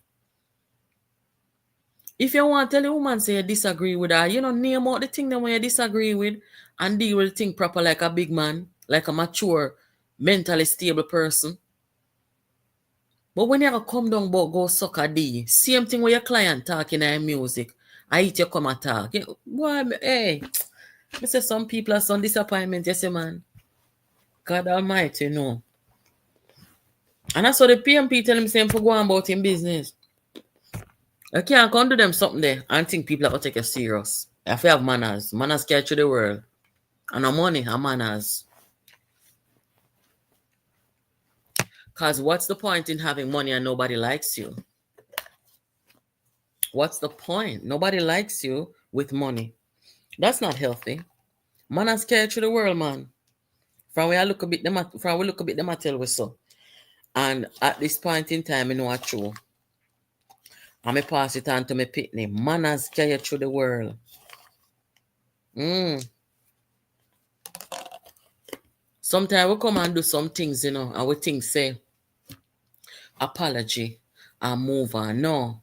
If you want to tell a woman say you disagree with her, name out the thing that when you disagree with and deal with the thing proper like a big man, like a mature, mentally stable person. But when you come down about go suck a D, same thing with your client talking in music, I hit you come attack. Boy, hey, I say some people are some disappointment, yes, man. God Almighty, no. And that's what the PNP tell him saying for going about in business. You can't come do them something there and think people are going to take you serious. You have to have manners. Manners carry through the world. And no money and manners. Because what's the point in having money and nobody likes you? What's the point? Nobody likes you with money. That's not healthy. Manners carry through the world, man. From where I look a bit, them I tell we so. And at this point in time, I know it's true. And I pass it on to my pitney. Manners carry through the world. Sometimes we come and do some things, and we think, say, apology and move on. No.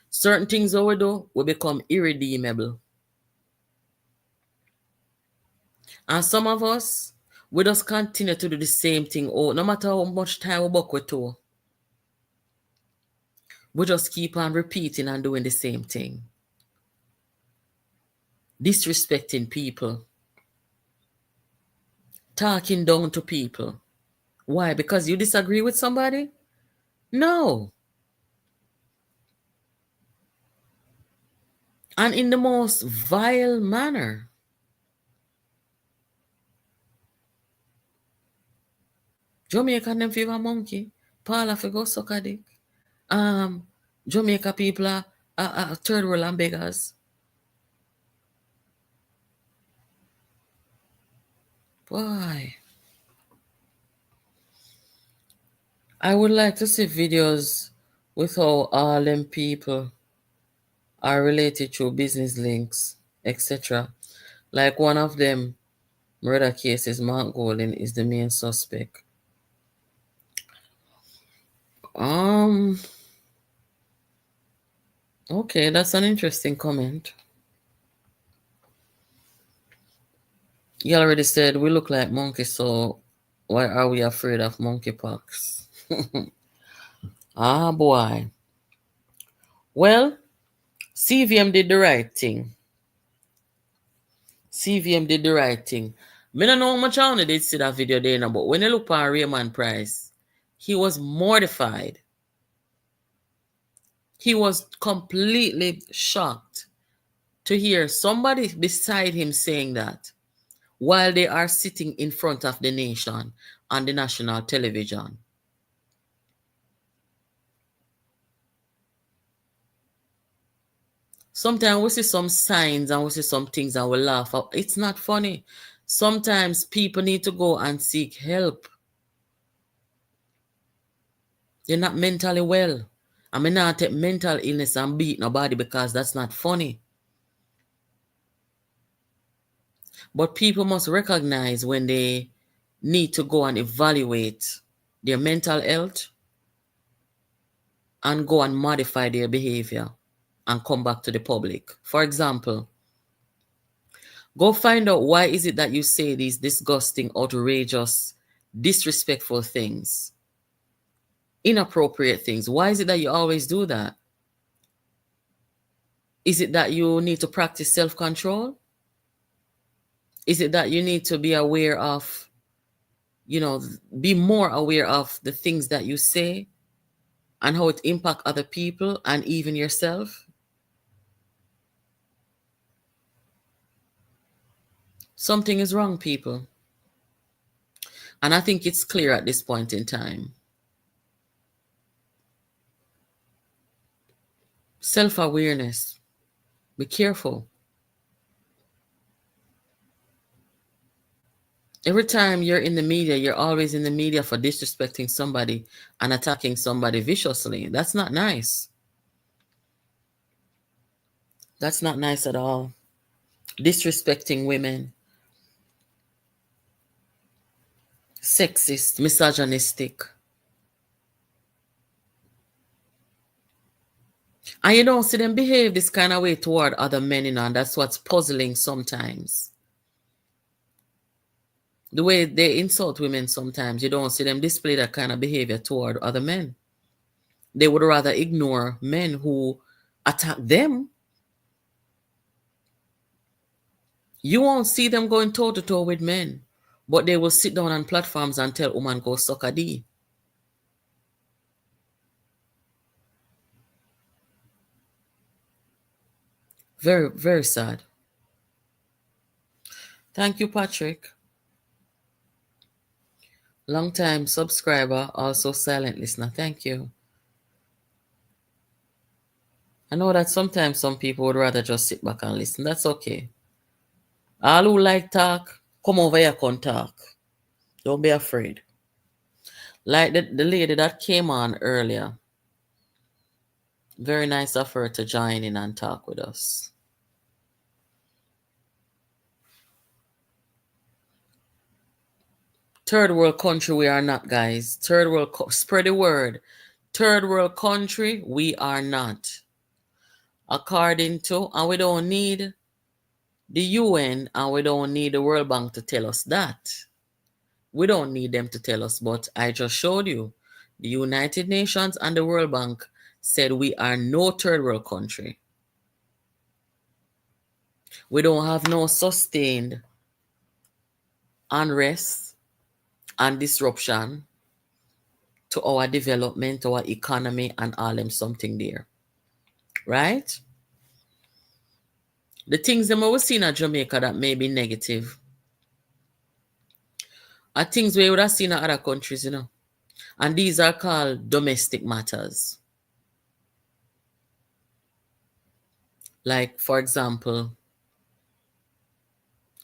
Certain things that we do will become irredeemable. And some of us, we just continue to do the same thing. No matter how much time we buck with to. We just keep on repeating and doing the same thing. Disrespecting people. Talking down to people. Why? Because you disagree with somebody? No. And in the most vile manner. Jamaica them fever monkey. Paula fi go suck a dick. Jamaica people are third world and beggars. Why? I would like to see videos with how all them people are related through business links, etc. Like one of them murder cases, Mark Golden is the main suspect. Okay, that's an interesting comment. You already said we look like monkeys, so why are we afraid of monkeypox? Ah, boy. Well, CVM did the right thing. CVM did the right thing. Me don't know how much I did see that video there now, but when you look at Raymond Price, he was mortified. He was completely shocked to hear somebody beside him saying that while they are sitting in front of the nation on the national television. Sometimes we see some signs and we see some things and we laugh. It's not funny. Sometimes people need to go and seek help. You're not mentally well. I mean, not take mental illness and beat nobody because that's not funny. But people must recognize when they need to go and evaluate their mental health and go and modify their behavior and come back to the public. For example, go find out why is it that you say these disgusting, outrageous, disrespectful things, inappropriate things. Why is it that you always do that? Is it that you need to practice self-control? Is it that you need to be aware of, be more aware of the things that you say and how it impacts other people and even yourself? Something is wrong, people. And I think it's clear at this point in time. Self-awareness. Be careful. Every time you're in the media, you're always in the media for disrespecting somebody and attacking somebody viciously. That's not nice. That's not nice at all. Disrespecting women. Sexist, misogynistic. And you don't see them behave this kind of way toward other men, and that's what's puzzling sometimes. The way they insult women sometimes, you don't see them display that kind of behavior toward other men. They would rather ignore men who attack them. You won't see them going toe-to-toe with men, but they will sit down on platforms and tell women go suck a D. Very, very sad. Thank you, Patrick. Long time subscriber, also silent listener. Thank you. I know that sometimes some people would rather just sit back and listen. That's okay. All who like talk, come over here, come talk. Don't be afraid. Like the lady that came on earlier, very nice of her to join in and talk with us. Third world country, we are not, guys. Third world, spread the word. Third world country, we are not. According to, and we don't need the UN and we don't need the World Bank to tell us that. We don't need them to tell us, but I just showed you. The United Nations and the World Bank said we are no third world country. We don't have no sustained unrest and disruption to our development, our economy, and all them something there. Right? The things that we've seen in Jamaica that may be negative are things we would have seen in other countries, And these are called domestic matters. Like, for example,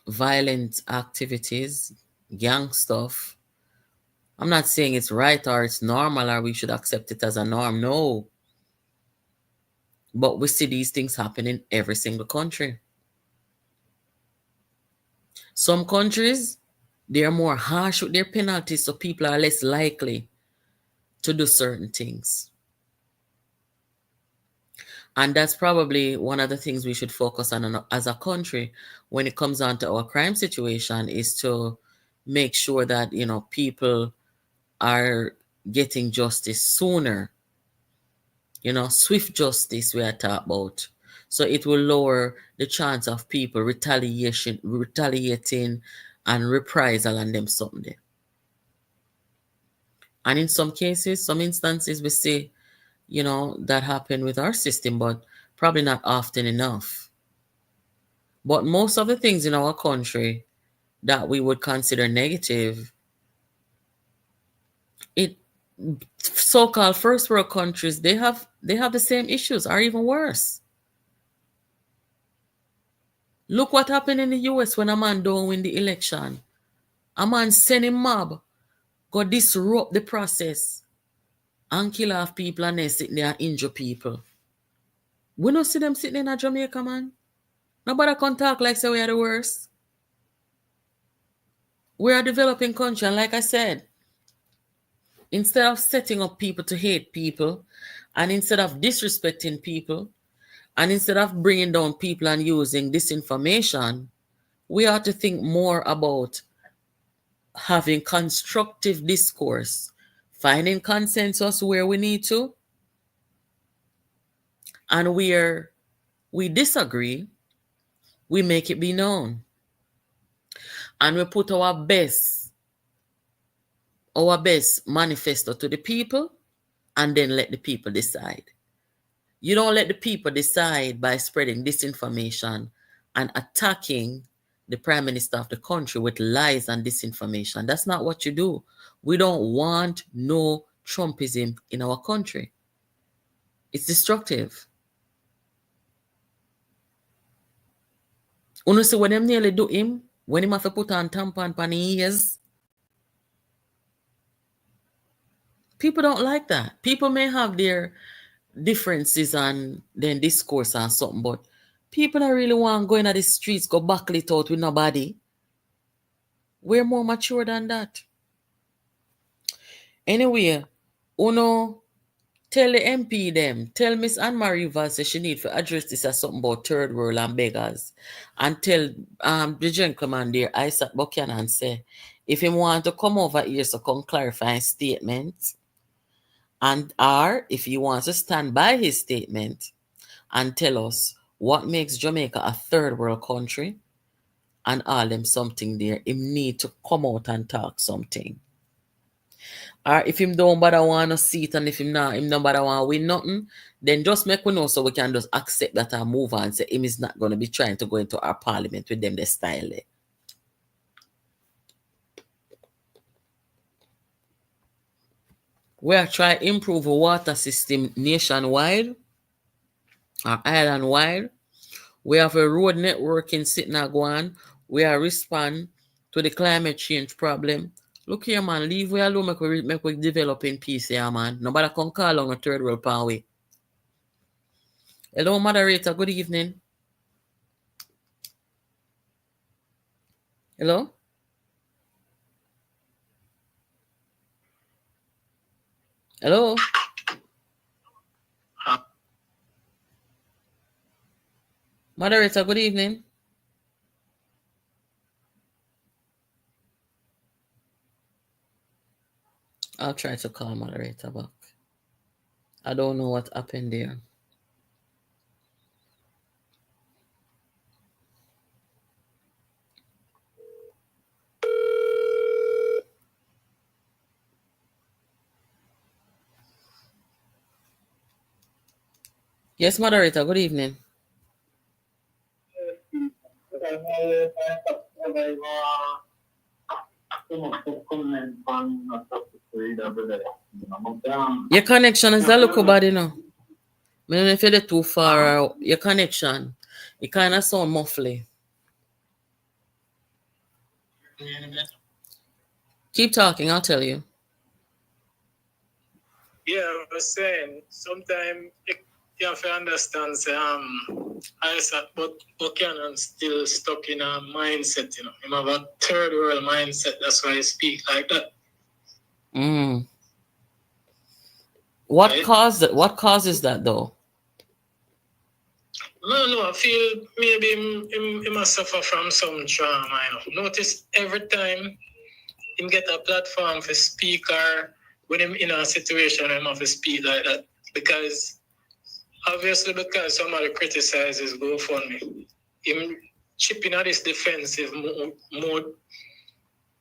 violent activities, gang stuff. I'm not saying it's right or it's normal or we should accept it as a norm. No. But we see these things happen in every single country. Some countries, they're more harsh with their penalties, so people are less likely to do certain things. And that's probably one of the things we should focus on as a country when it comes down to our crime situation, is to make sure that, people are getting justice sooner. Swift justice we are talking about. So it will lower the chance of people retaliating and reprisal on them someday. And in some cases, some instances, we see, that happen with our system, but probably not often enough. But most of the things in our country that we would consider negative, so-called first world countries, they have the same issues or even worse. Look what happened in the US when a man don't win the election. A man send a mob, go disrupt the process and kill off people, and they sit there and injure people. We don't see them sitting in Jamaica, man. Nobody can talk like say we are the worst. We're a developing country, and like I said, instead of setting up people to hate people, and instead of disrespecting people, and instead of bringing down people and using disinformation, we ought to think more about having constructive discourse, finding consensus where we need to, and where we disagree, we make it be known. And we put our best manifesto to the people, and then let the people decide. You don't let the people decide by spreading disinformation and attacking the prime minister of the country with lies and disinformation. That's not what you do. We don't want no Trumpism in our country. It's destructive. You see when them nearly do him, when him have to put on tampon pan ears, people don't like that. People may have their differences and then discourse and something, but people don't really want going to the streets, go buckle it out with nobody. We're more mature than that. Anyway, tell the MP them, tell Miss Anne-Marie Valls she need to address this as something about third world and beggars. And tell the gentleman there, Isat Buchanan, say, if him want to come over here so come clarify his statement, and or if he wants to stand by his statement and tell us what makes Jamaica a third world country and all them something there, him need to come out and talk something. Or if him don't bother want a seat and if him don't bother want win nothing, then just make we know so we can just accept that and move on. Say him is not gonna be trying to go into our parliament with them the style there. We are trying to improve the water system nationwide or island wide. We have a road networking sitting at go on. We are respond to the climate change problem. Look here, man, leave we alone, make we develop in peace here, man. Nobody can call on a third world power way. Hello, moderator, good evening. Hello? Hello? Moderator, good evening. I'll try to call moderator back. I don't know what happened there. Yes, moderator, good evening. Your connection is a little bad, you know. I don't know if you're too far or your connection. It kind of sound muffly. Keep talking, I'll tell you. Yeah, I was saying, sometimes you have to understand, Isat Buchanan still stuck in a mindset, you know. Him have a third world mindset, that's why he speak like that. What right? What causes that though? No, I feel maybe he must suffer from some trauma, you know. Notice every time him get a platform for speaker, when him in a situation, him have to speak like that. Because somebody criticizes GoFundMe, him chipping at this defensive mode,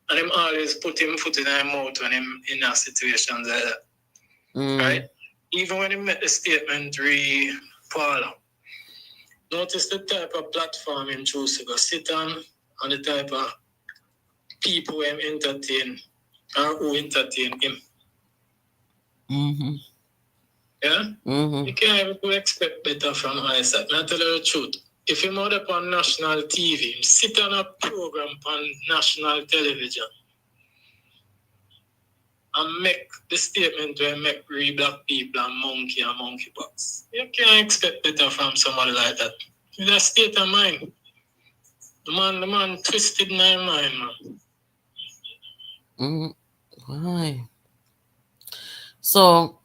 and him always put him foot in his mouth when him in a situation like that. Right? Even when he made the statement Paula. Notice the type of platform him choose to go sit on and the type of people him entertain or who entertain him. Yeah? You can't even expect better from Isaac. Not tell you the truth. If him out upon national TV, him sit on a program on national television and make the statement where make black people and monkeypox. You can't expect better from somebody like that. It's a state of mind. The man twisted my mind, man. Why? So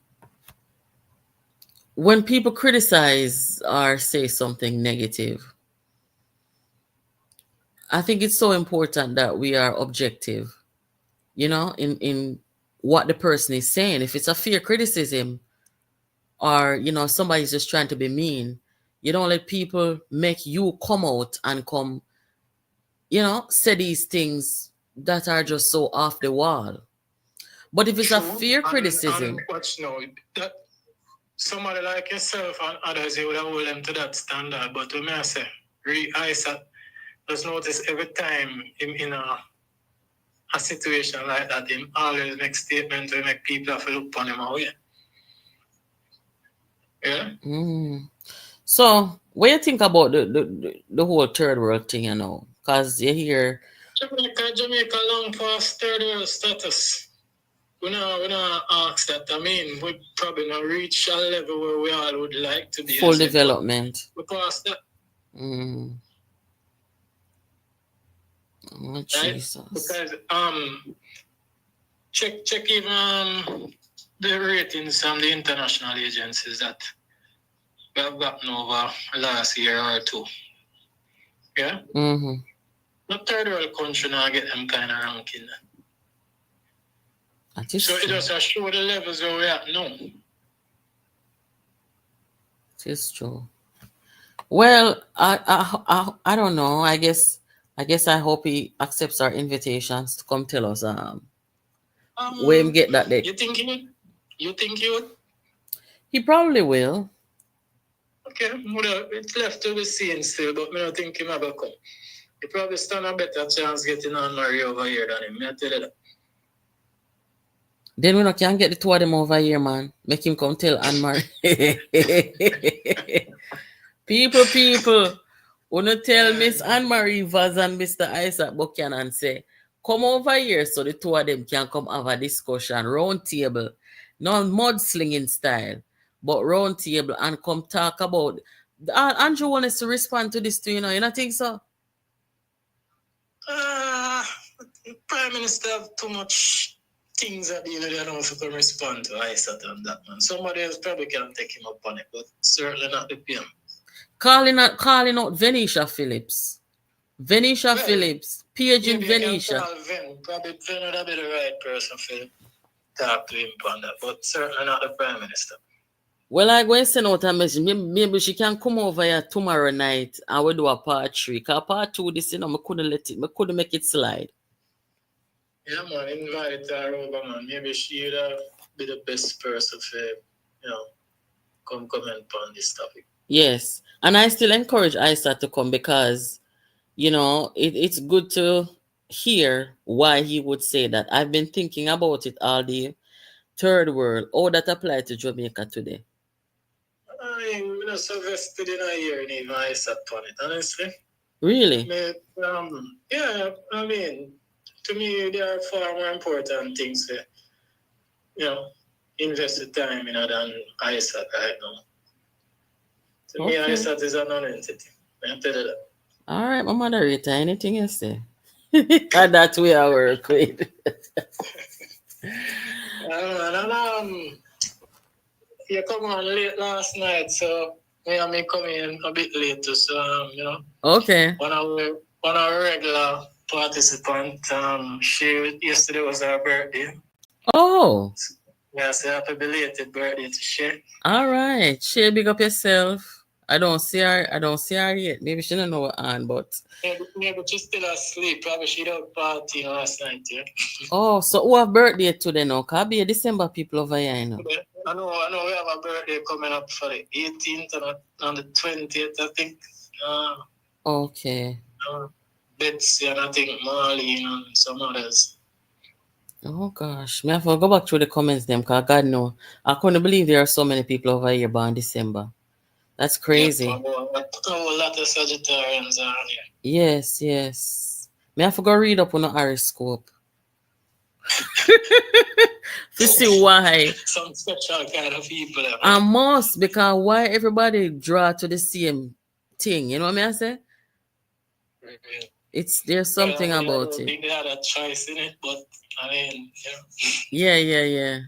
when people criticize or say something negative, I think it's so important that we are objective, you know, in what the person is saying. If it's a fair criticism or, you know, somebody's just trying to be mean, you don't let people make you come out and come, you know, say these things that are just so off the wall. But if it's a fair criticism... watch now, that somebody like yourself and others, you would have hold them to that standard. But when I say, Isaac, just notice every time him in a situation like that, him always make statements to make people have to look upon him away. Yeah? So, what do you think about the whole third world thing, you know? Because you hear... Jamaica long past third world status. We not ask that. I mean, we probably not reach a level where we all would like to be. Full development. We passed that. Oh, Jesus. Right? Because check even the ratings from the international agencies that we have gotten over last year or two. Yeah? No third world country now get them kind of ranking. So it just show the levels where we at now. It is true. Well, I don't know. I guess I hope he accepts our invitations to come tell us Where him get that day? You think he would? You think he would? He probably will. Okay, well, it's left to be seen still, but I don't think he might come. He probably stand a better chance getting on Marie over here than him. I tell you that. Then we not can get the two of them over here, man. Make him come tell Anne-Marie. people. Wanna tell Miss Anne-Marie Vaz and Mr. Isat Buchanan say, come over here so the two of them can come have a discussion, round table, not mudslinging style, but round table and come talk about. Andrew wants to respond to this too, you not think so? Prime Minister have too much things that they don't know if he can respond to Isat and that man. Somebody else probably can take him up on it, but certainly not the PM. Calling out Venetia Phillips. Phillips. Paging Venetia. Probably Ven would be the right person for talk to him on that, but certainly not the Prime Minister. Well, I go and send out a message. Maybe she can come over here tomorrow night and we do a part 3. Because part 2, this, I couldn't make it slide. Yeah, man, invite her over, man. Maybe she would be the best person for, come comment on this topic. Yes. And I still encourage Isat to come because, it's good to hear why he would say that. I've been thinking about it all day. Third world, how that apply to Jamaica today? I'm not so vested in a year in Isat on it, honestly. Really? Yeah, I mean, to me, there are far more important things to, invest the time in than Isat right now. To me, Isat is a non-entity. I tell you that. All right, my moderator, anything you say? And that's where I work with. You come on late last night, so me come in a bit later, so Okay. One of our regular participant, yesterday was her birthday. Oh. Yeah, so happy belated birthday to Shay. All right, Shay, big up yourself. I don't see her yet. Maybe she don't know what on, but maybe she's still asleep. Probably she don't party last night, yeah. Oh, so who have birthday today now? Can be a December people over here, I know we have a birthday coming up for the 18th and on the 20th, I think. Okay. Betsy and I think Marlene and some others. Oh gosh, me have to go back through the comments them, because God know. I couldn't believe there are so many people over here born December. That's crazy. Yeah, a lot of Sagittarians are here. Yes. Me have to go read up on the horoscope. To see why. Some special kind of people. I must, because why everybody draw to the same thing, you know what I say? There's something about it. I think they had a choice in it, but I mean, Yeah.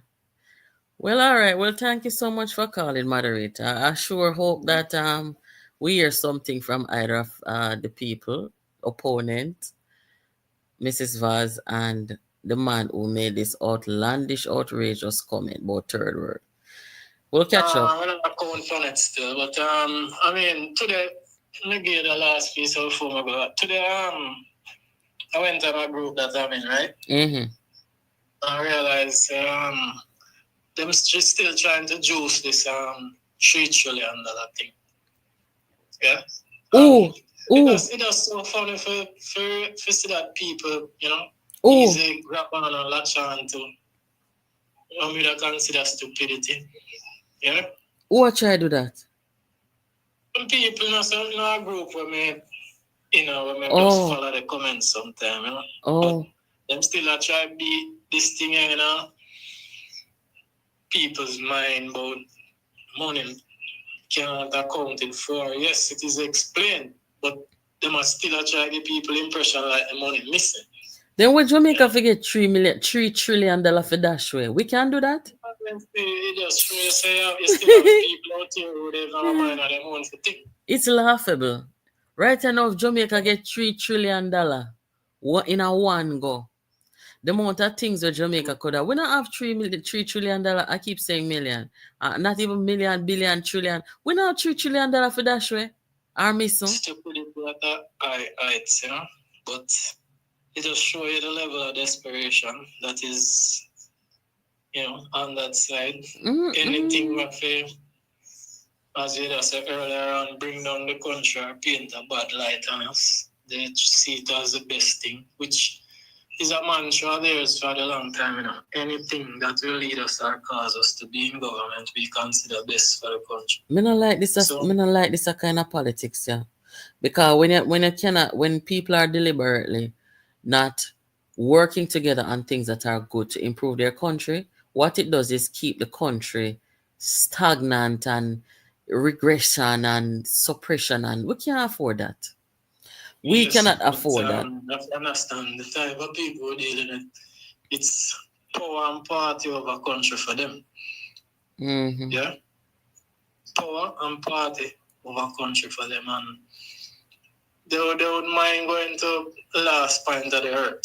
Well, all right. Well, thank you so much for calling, moderator. I sure hope that we hear something from either of the people, opponent, Mrs. Vaz, and the man who made this outlandish, outrageous comment about third world. We'll catch up. I'm not going for it still, but I mean, today, let me get the last piece of phone. Today, I went to my group that I'm in, right? Mm-hmm. I realized them still trying to juice this $3 trillion thing. Yeah. It's so funny for see that people, easy grab on and latch on to. We don't consider stupidity. Yeah. Who try to do that? Some people, in our group where me just follow the comments sometimes, But them still try to be this thing, people's mind about money cannot accounted for. Yes, it is explained, but they must still try to give people impression like the money missing. Then when Jamaica forget $3 trillion for dash way, we can do that? It's laughable. Right now, if Jamaica get $3 trillion in a one go, the amount of things that Jamaica could have. We don't have $3 trillion. I keep saying million. Not even million, billion, trillion. We don't have $3 trillion for dash way. Our mission. But it just shows you the level of desperation that is on that side. Anything what they, as you just said earlier on, bring down the country or paint a bad light on us, they see it as the best thing, which is a mantra of theirs for a long time. Anything that will lead us or cause us to be in government, we consider best for the country. Me not like this. Me not like this kind of politics, yeah. Because when people are deliberately not working together on things that are good to improve their country, what it does is keep the country stagnant and regression and suppression, and we can't afford that. We cannot afford that. I understand the type of people who dealing with it's power and party over country for them. Mm-hmm. Yeah, power and party over country for them, and they would mind going to the last point of the earth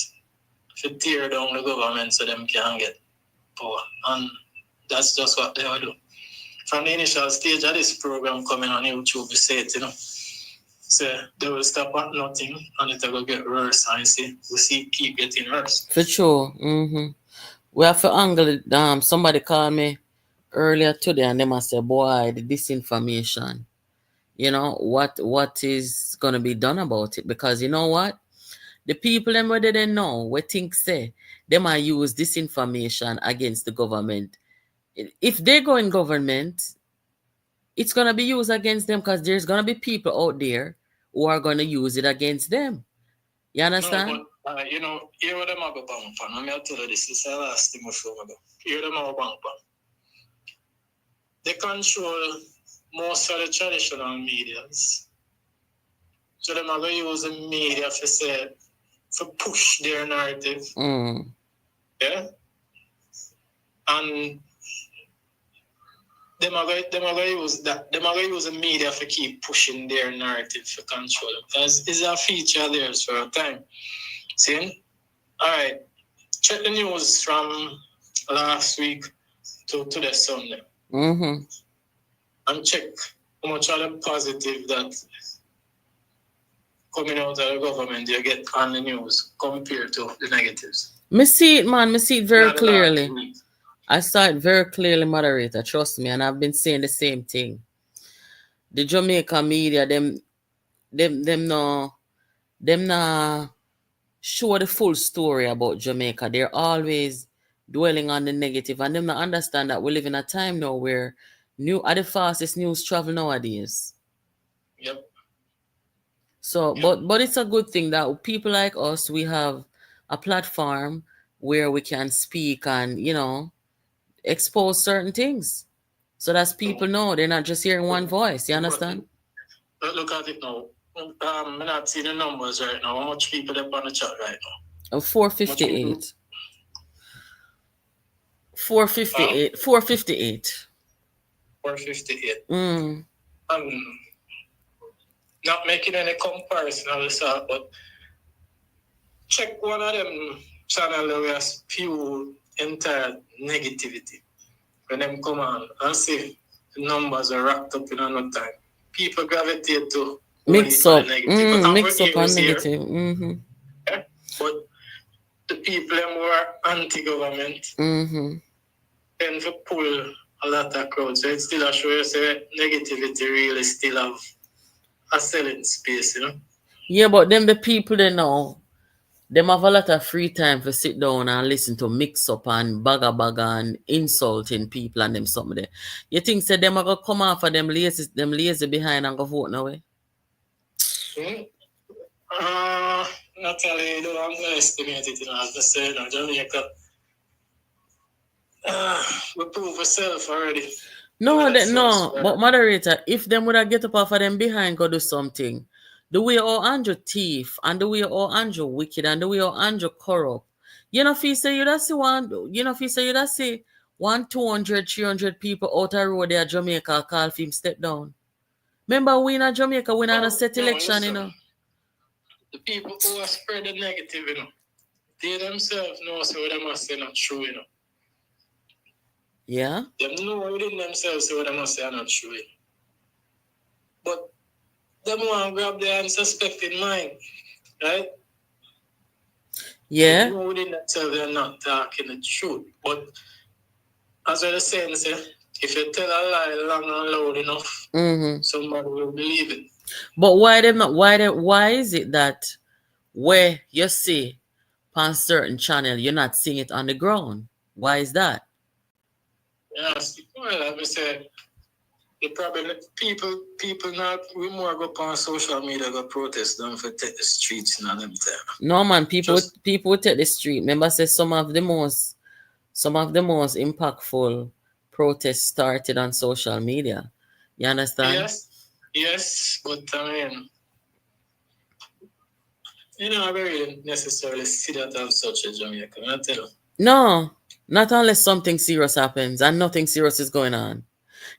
to tear down the government so them can get power, and that's just what they will do. From the initial stage of this program coming on YouTube, we say it, so they will stop at nothing and it will get worse, and keep getting worse. For sure. Mm-hmm. We have to angle it. Somebody called me earlier today and they must say, boy, the disinformation. What is gonna be done about it? Because you know what? The people them whether they know, we think say, they might use disinformation against the government. If they go in government, it's gonna be used against them because there's gonna be people out there who are gonna use it against them. You understand? No, but here what them have a bank pan. I'm going to tell you this is the last thing before I go. Here them have a bank pan. They control most of the traditional medias. So them are going to use the media to push their narrative. Yeah? And them are going to use that. Them are going to use the media to keep pushing their narrative for control. Because it's a feature of theirs for a time. See? All right. Check the news from last week to the Sunday. Mm-hmm. And check how much of the positive that coming out of the government you get on the news compared to the negatives. Me see it, man. Me see it very clearly. I saw it very clearly, moderator. Trust me, and I've been saying the same thing. The Jamaica media, them no show the full story about Jamaica. They're always dwelling on the negative, and them not understand that we live in a time now where are the fastest news travel nowadays. Yep. So, but it's a good thing that people like us, we have a platform where we can speak and expose certain things, so that people know they're not just hearing one voice. You understand? Look at it now. I'm not seeing the numbers right now. How much people are on the chat right now? 458. 458. 458. 458. Not making any comparison of the sort, but check one of them channels where we spew entire negativity. When them come on and see the numbers are wrapped up in another time. People gravitate to mix up on negative. Mm-hmm. Yeah? But the people who are anti-government tend to pull a lot of crowds. So it still shows that negativity really still have a selling space, Yeah, but then the people they know, them have a lot of free time to sit down and listen to mix up and bagger and insulting people and them something there. You think say them are gonna come off of them lazy behind and go vote now way? Natalie, you don't underestimate it, as I say, Jamaica. We prove ourselves already. No, but moderator, if them would have get up off of them behind go do something, the way all Andrew thief and the way all Andrew wicked and the way all Andrew corrupt, if you say you'd see 200, 300 people out of road there Jamaica call for him step down. Remember we in Jamaica when I set election, The people who are spreading negative, they themselves know so they must say not true, Yeah. They know within themselves so they must say not true. But them want to grab their unsuspecting mind, right? Yeah. They know within themselves they're not talking the truth. But as well as saying, if you tell a lie long and loud enough, somebody will believe it. But why them not? Why is it that where you see on certain channel, you're not seeing it on the ground? Why is that? Yes, well, let me say, the problem people not we more go on social media go protest than for take the streets in them time. No man, people take the street. Remember, say some of the most impactful protests started on social media. You understand? Yes, but I mean, I very necessarily see that as such a Jamaica. I tell you. No, not unless something serious happens and nothing serious is going on.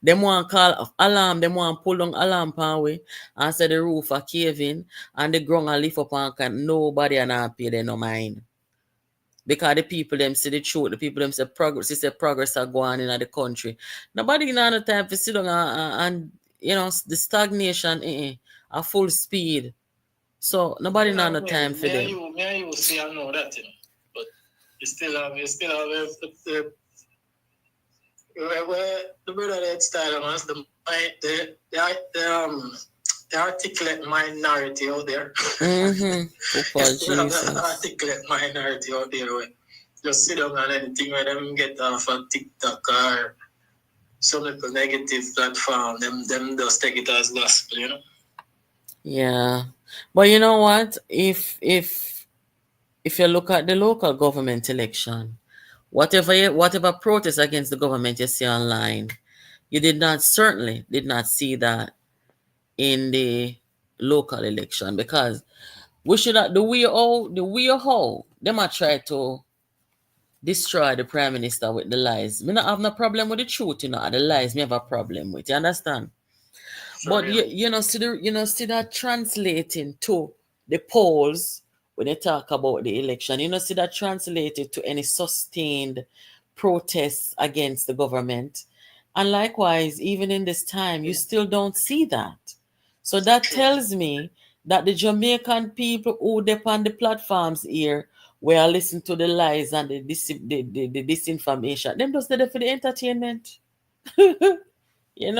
Them want call alarm, them want pull down alarm pan way and say the roof are caving and the ground a lift up and can nobody and not pay them no mind. Because the people them see the truth, the people them say progress are going on in the country. Nobody not no time to sit down and the stagnation at full speed. So nobody not no time for them. You see I know that, but you still have where the brother that started was the articulate minority out there. The articulate minority out there where just sit down on anything where them get off of TikTok or some little negative platform, them just take it as gospel, Yeah. But you know what? If you look at the local government election, whatever protest against the government you see online, you certainly did not see that in the local election, because we should have the way how they might try to destroy the prime minister with the lies. Me not have no problem with the truth, the lies me have a problem with. You understand? But see that translating to the polls when they talk about the election. See that translated to any sustained protests against the government. And likewise, even in this time, you still don't see that. So that tells me that the Jamaican people who depend on the platforms here, where I listen to the lies and the disinformation, them just there for the entertainment. Yeah,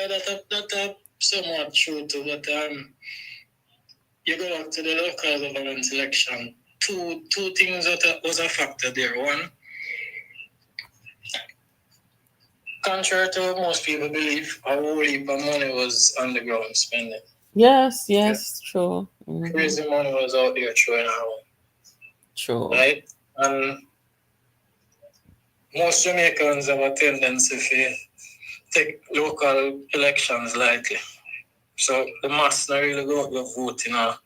that somewhat true too, but you go back to the local government election. Two things that was a factor there. One, contrary to what most people believe, a whole heap of money was on the ground spending. Yes, true. Crazy money was out there throwing around. True. Right? And most Jamaicans have a tendency to take local elections lightly. So the mass not really go out to vote in a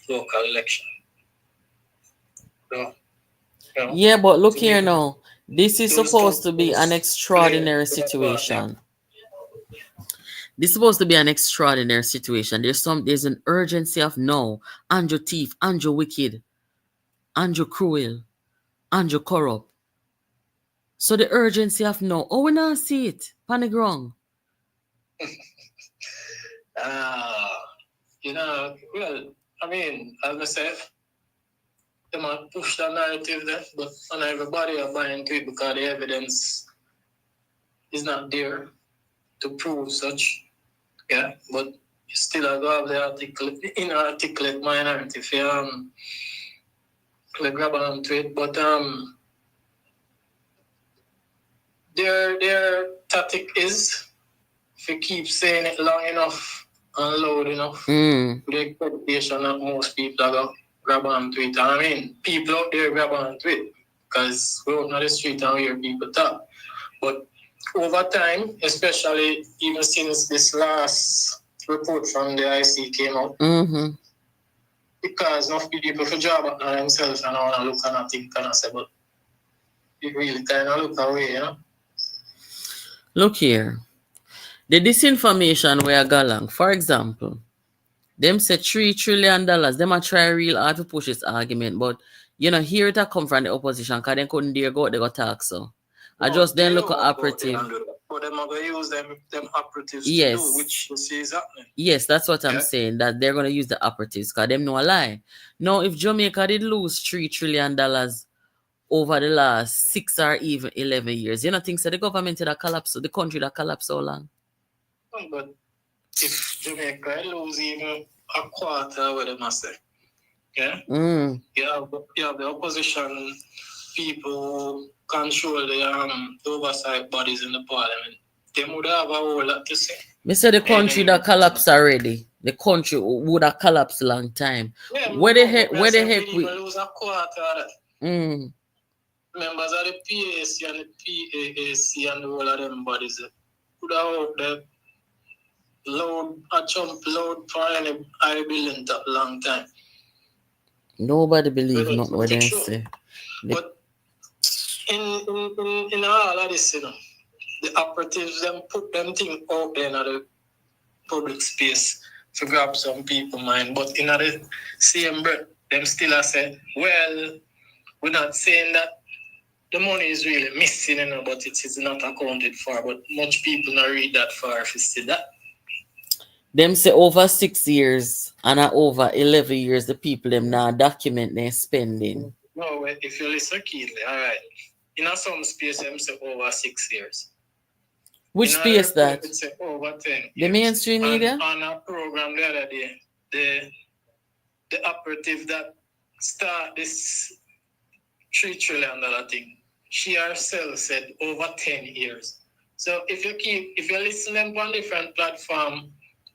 local election. So, yeah, but look here now. This is supposed to be an extraordinary situation. This is supposed to be an extraordinary situation. There's an urgency of no. Andrew thief, Andrew wicked, Andrew cruel, Andrew corrupt. So the urgency of no. Oh, we not see it. Panic wrong. Well, I mean, as I said, they might push the narrative there, but not everybody are buying into it because the evidence is not there to prove such. Yeah, but you still have the inarticulate minority if you grab onto it. But their tactic is if you keep saying it long enough and loud enough, with the expectation that most people are going to grab onto it. I mean, people out there grab onto it because we're out on the street and we hear people talk. But over time, especially even since this last report from the IC came out, because enough people for job on themselves and I want to look and think and say, but you really kind of look away, Look here. The disinformation we are galang, for example, them say $3 trillion, them a try real hard to push this argument, but here it a come from the opposition because they couldn't dare go out, they got talk so. I just then look at operative. But they're going to use them operatives to do, which you see is happening. Yes, that's what I'm saying, that they're going to use the operatives because them know a lie. Now, if Jamaica did lose $3 trillion over the last 6 or even 11 years. You know, things that the government that collapse, the country that collapsed so long. But if Jamaica lose even a quarter, what they must say, yeah, you have the opposition people who control the oversight bodies in the parliament. They would have a whole lot to say. Me say the country that collapsed already. The country would have collapsed long time. Yeah, where the heck we lose a quarter of that. Members of the PAC and the PAAC and all of them bodies could have out there load for any high building that long time. Nobody believes not what they say. But in all of this, you know, the operatives them put them thing out there in the public space to grab some people mind. But in the same breath, them still say, well, we're not saying that the money is really missing, you know, but it is not accounted for. But much people not read that far if you see that. Them say over 6 years and over 11 years, the people them now document their spending. No, if you listen keenly, all right. In some space, them say over 6 years. Which space that? It's over 10 years. The mainstream media? On a program the other day, the operative that start this $3 trillion thing, she herself said over 10 years. So if you listen them on different platform,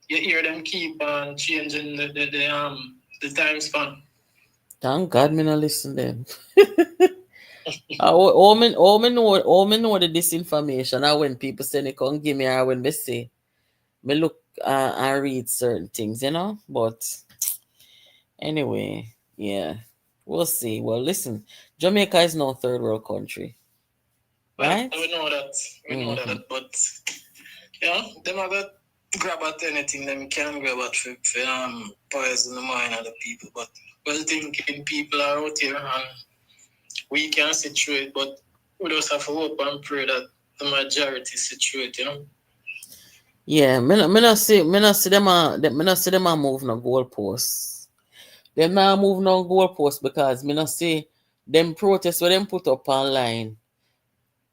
you hear them keep on changing the time span. Thank God me not listen to them. all me know the disinformation. And when people say they can't give me, or when they say, me look and read certain things, you know. But anyway, yeah, we'll see. Well, listen, Jamaica is no third world country, right? Well, we know that. Know that, but yeah, them are got grab at anything them can grab at for poison the mind of the people. But well-thinking people are out here and we can situate, but we just have to hope and pray that the majority situate, you know. Yeah, me not see them move no goalposts. Them not move no goalposts because me not see them protests where them put up online.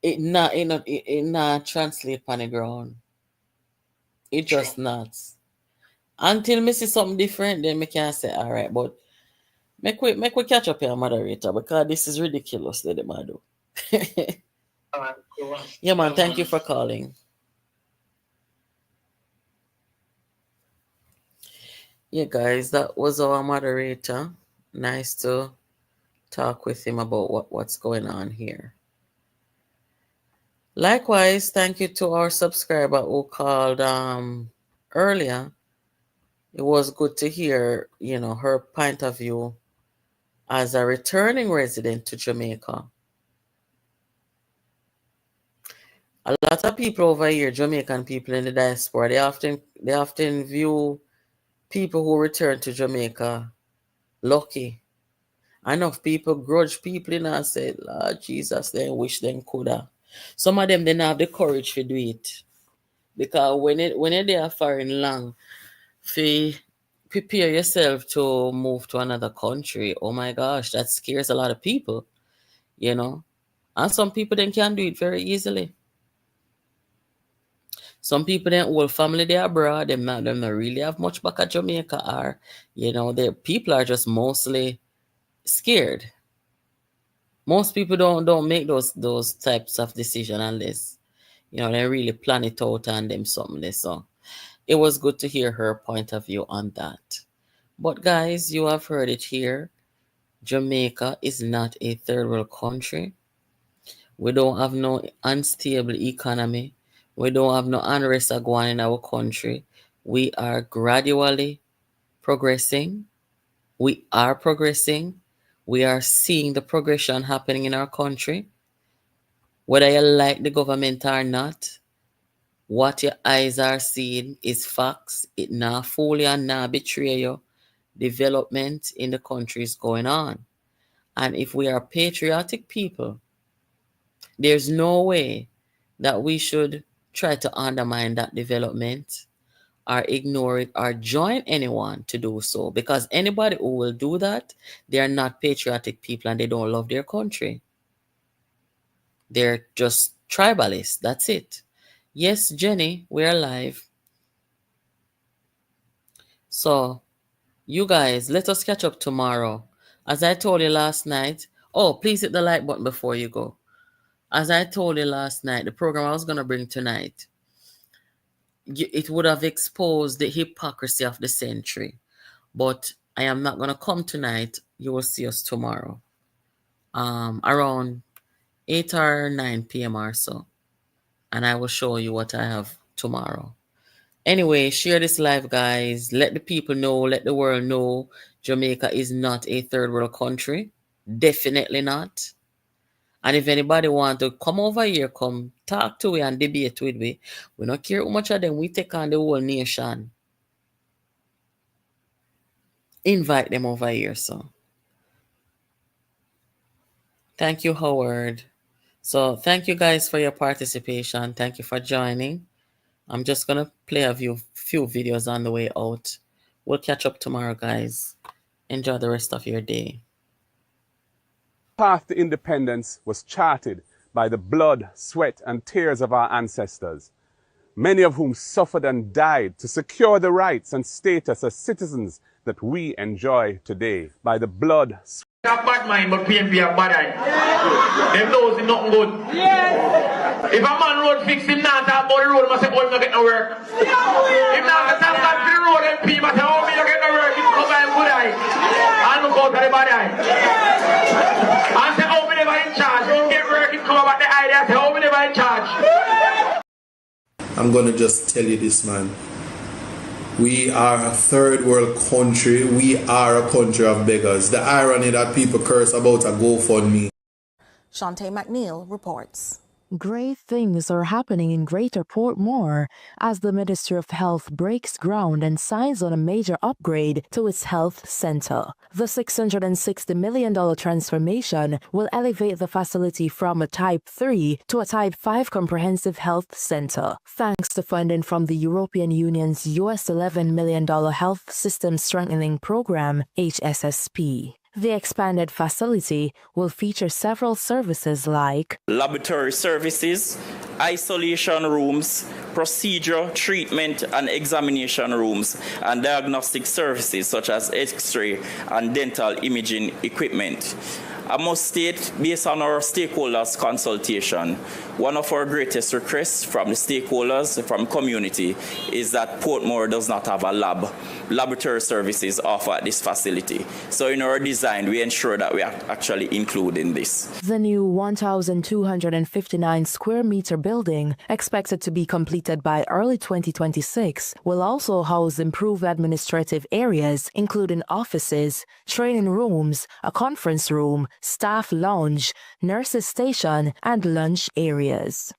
It not translate on the ground. It just not. Until me see something different, then me can say all right. But make we catch up here, moderator, because this is ridiculous that them do. All right, cool. Yeah, man. Thank you for calling. Yeah, guys, that was our moderator. Nice to talk with him about what's going on here. Likewise, thank you to our subscriber who called earlier. It was good to hear, her point of view as a returning resident to Jamaica. A lot of people over here, Jamaican people in the diaspora, they often view people who return to Jamaica lucky. Enough people grudge people and say, Lord Jesus, they wish them coulda. Some of them didn't have the courage to do it. Because when they are foreign long, prepare yourself to move to another country. Oh my gosh, that scares a lot of people, And some people then can do it very easily. Some people then whole family they abroad, them not really have much back at Jamaica, or their people are just mostly scared. Most people don't make those types of decision unless they really plan it out and them something. So it was good to hear her point of view on that. But guys, you have heard it here. Jamaica is not a third world country. We don't have no unstable economy. We don't have no unrest going in our country. We are gradually progressing. We are progressing. We are seeing the progression happening in our country. Whether you like the government or not, what your eyes are seeing is facts. It not fool you and not betray you. Development in the country is going on. And if we are patriotic people, there's no way that we should try to undermine that development or ignore it or join anyone to do so. Because anybody who will do that, they are not patriotic people and they don't love their country. They're just tribalists. That's it. Yes, Jenny, we're live. So, you guys, let us catch up tomorrow. As I told you last night, oh, please hit the like button before you go. As I told you last night, the program I was going to bring tonight, it would have exposed the hypocrisy of the century. But I am not going to come tonight. You will see us tomorrow. Around 8 or 9 p.m. or so. And I will show you what I have tomorrow. Anyway, share this live, guys. Let the people know, let the world know Jamaica is not a third world country. Definitely not. And if anybody want to come over here, come talk to me and debate with me. We don't care how much of them. We take on the whole nation. Invite them over here, so. Thank you, Howard. So thank you guys for your participation. Thank you for joining. I'm just going to play a few videos on the way out. We'll catch up tomorrow, guys. Enjoy the rest of your day. Path to independence was charted by the blood, sweat, and tears of our ancestors, many of whom suffered and died to secure the rights and status as citizens that we enjoy today. By the blood, have bad mind, but PNP have bad eye. Them knows it's nothing good. If a man road fix him now talk about the road, must say, oh, him not get no work. If not talk about the road, MP must say, oh, me not get no work. He come by good eye. And look out for the bad eye. And say, oh, me never in charge. Don't get work, he come about the idea. Say, oh, me never in charge. I'm gonna just tell you this, man. We are a third world country. We are a country of beggars. The irony that people curse about a GoFundMe. Shantae McNeil reports. Great things are happening in Greater Portmore as the Ministry of Health breaks ground and signs on a major upgrade to its health center. The $660 million transformation will elevate the facility from a Type 3 to a Type 5 comprehensive health center, thanks to funding from the European Union's US $11 million Health System Strengthening Program, HSSP. The expanded facility will feature several services like laboratory services, isolation rooms, procedure, treatment and examination rooms, and diagnostic services such as X-ray and dental imaging equipment. I must state, based on our stakeholders' consultation, one of our greatest requests from the stakeholders, from community, is that Portmore does not have a laboratory services offered at this facility. So in our design, we ensure that we are actually including this. The new 1,259 square meter building, expected to be completed by early 2026, will also house improved administrative areas, including offices, training rooms, a conference room, staff lounge, nurses station, and lunch areas.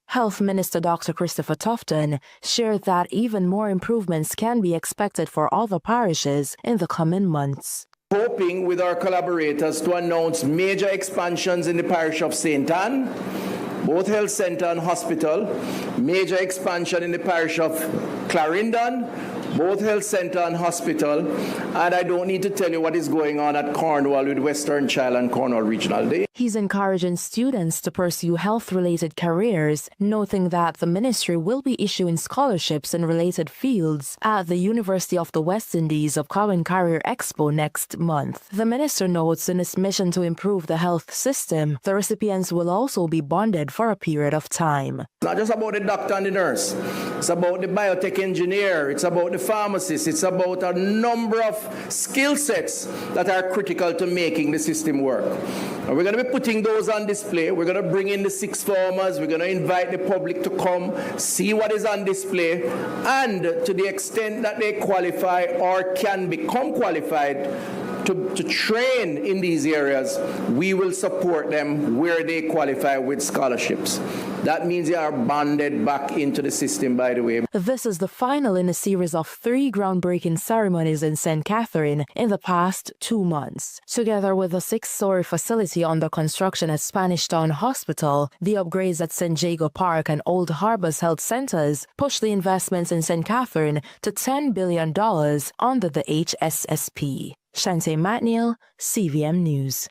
Health Minister Dr. Christopher Tufton shared that even more improvements can be expected for other parishes in the coming months. Hoping with our collaborators to announce major expansions in the parish of St. Anne, both health center and hospital, major expansion in the parish of Clarendon, both health center and hospital, and I don't need to tell you what is going on at Cornwall with Western Child and Cornwall Regional Day. He's encouraging students to pursue health-related careers, noting that the ministry will be issuing scholarships in related fields at the University of the West Indies upcoming Career Expo next month. The minister notes in its mission to improve the health system, the recipients will also be bonded for a period of time. It's not just about the doctor and the nurse. It's about the biotech engineer. It's about the pharmacist. It's about a number of skill sets that are critical to making the system work. And we're going to be putting those on display. We're going to bring in the sixth formers. We're going to invite the public to come, see what is on display, and to the extent that they qualify or can become qualified to train in these areas, we will support them where they qualify with scholarships. That means they are bonded back into the system, by the way. This is the final in a series of 3 groundbreaking ceremonies in St. Catherine in the past 2 months. Together with a 6-story facility under construction at Spanish Town Hospital, the upgrades at St. Jago Park and Old Harbour's health centers push the investments in St. Catherine to $10 billion under the HSSP. Shantae McNeil, CVM News.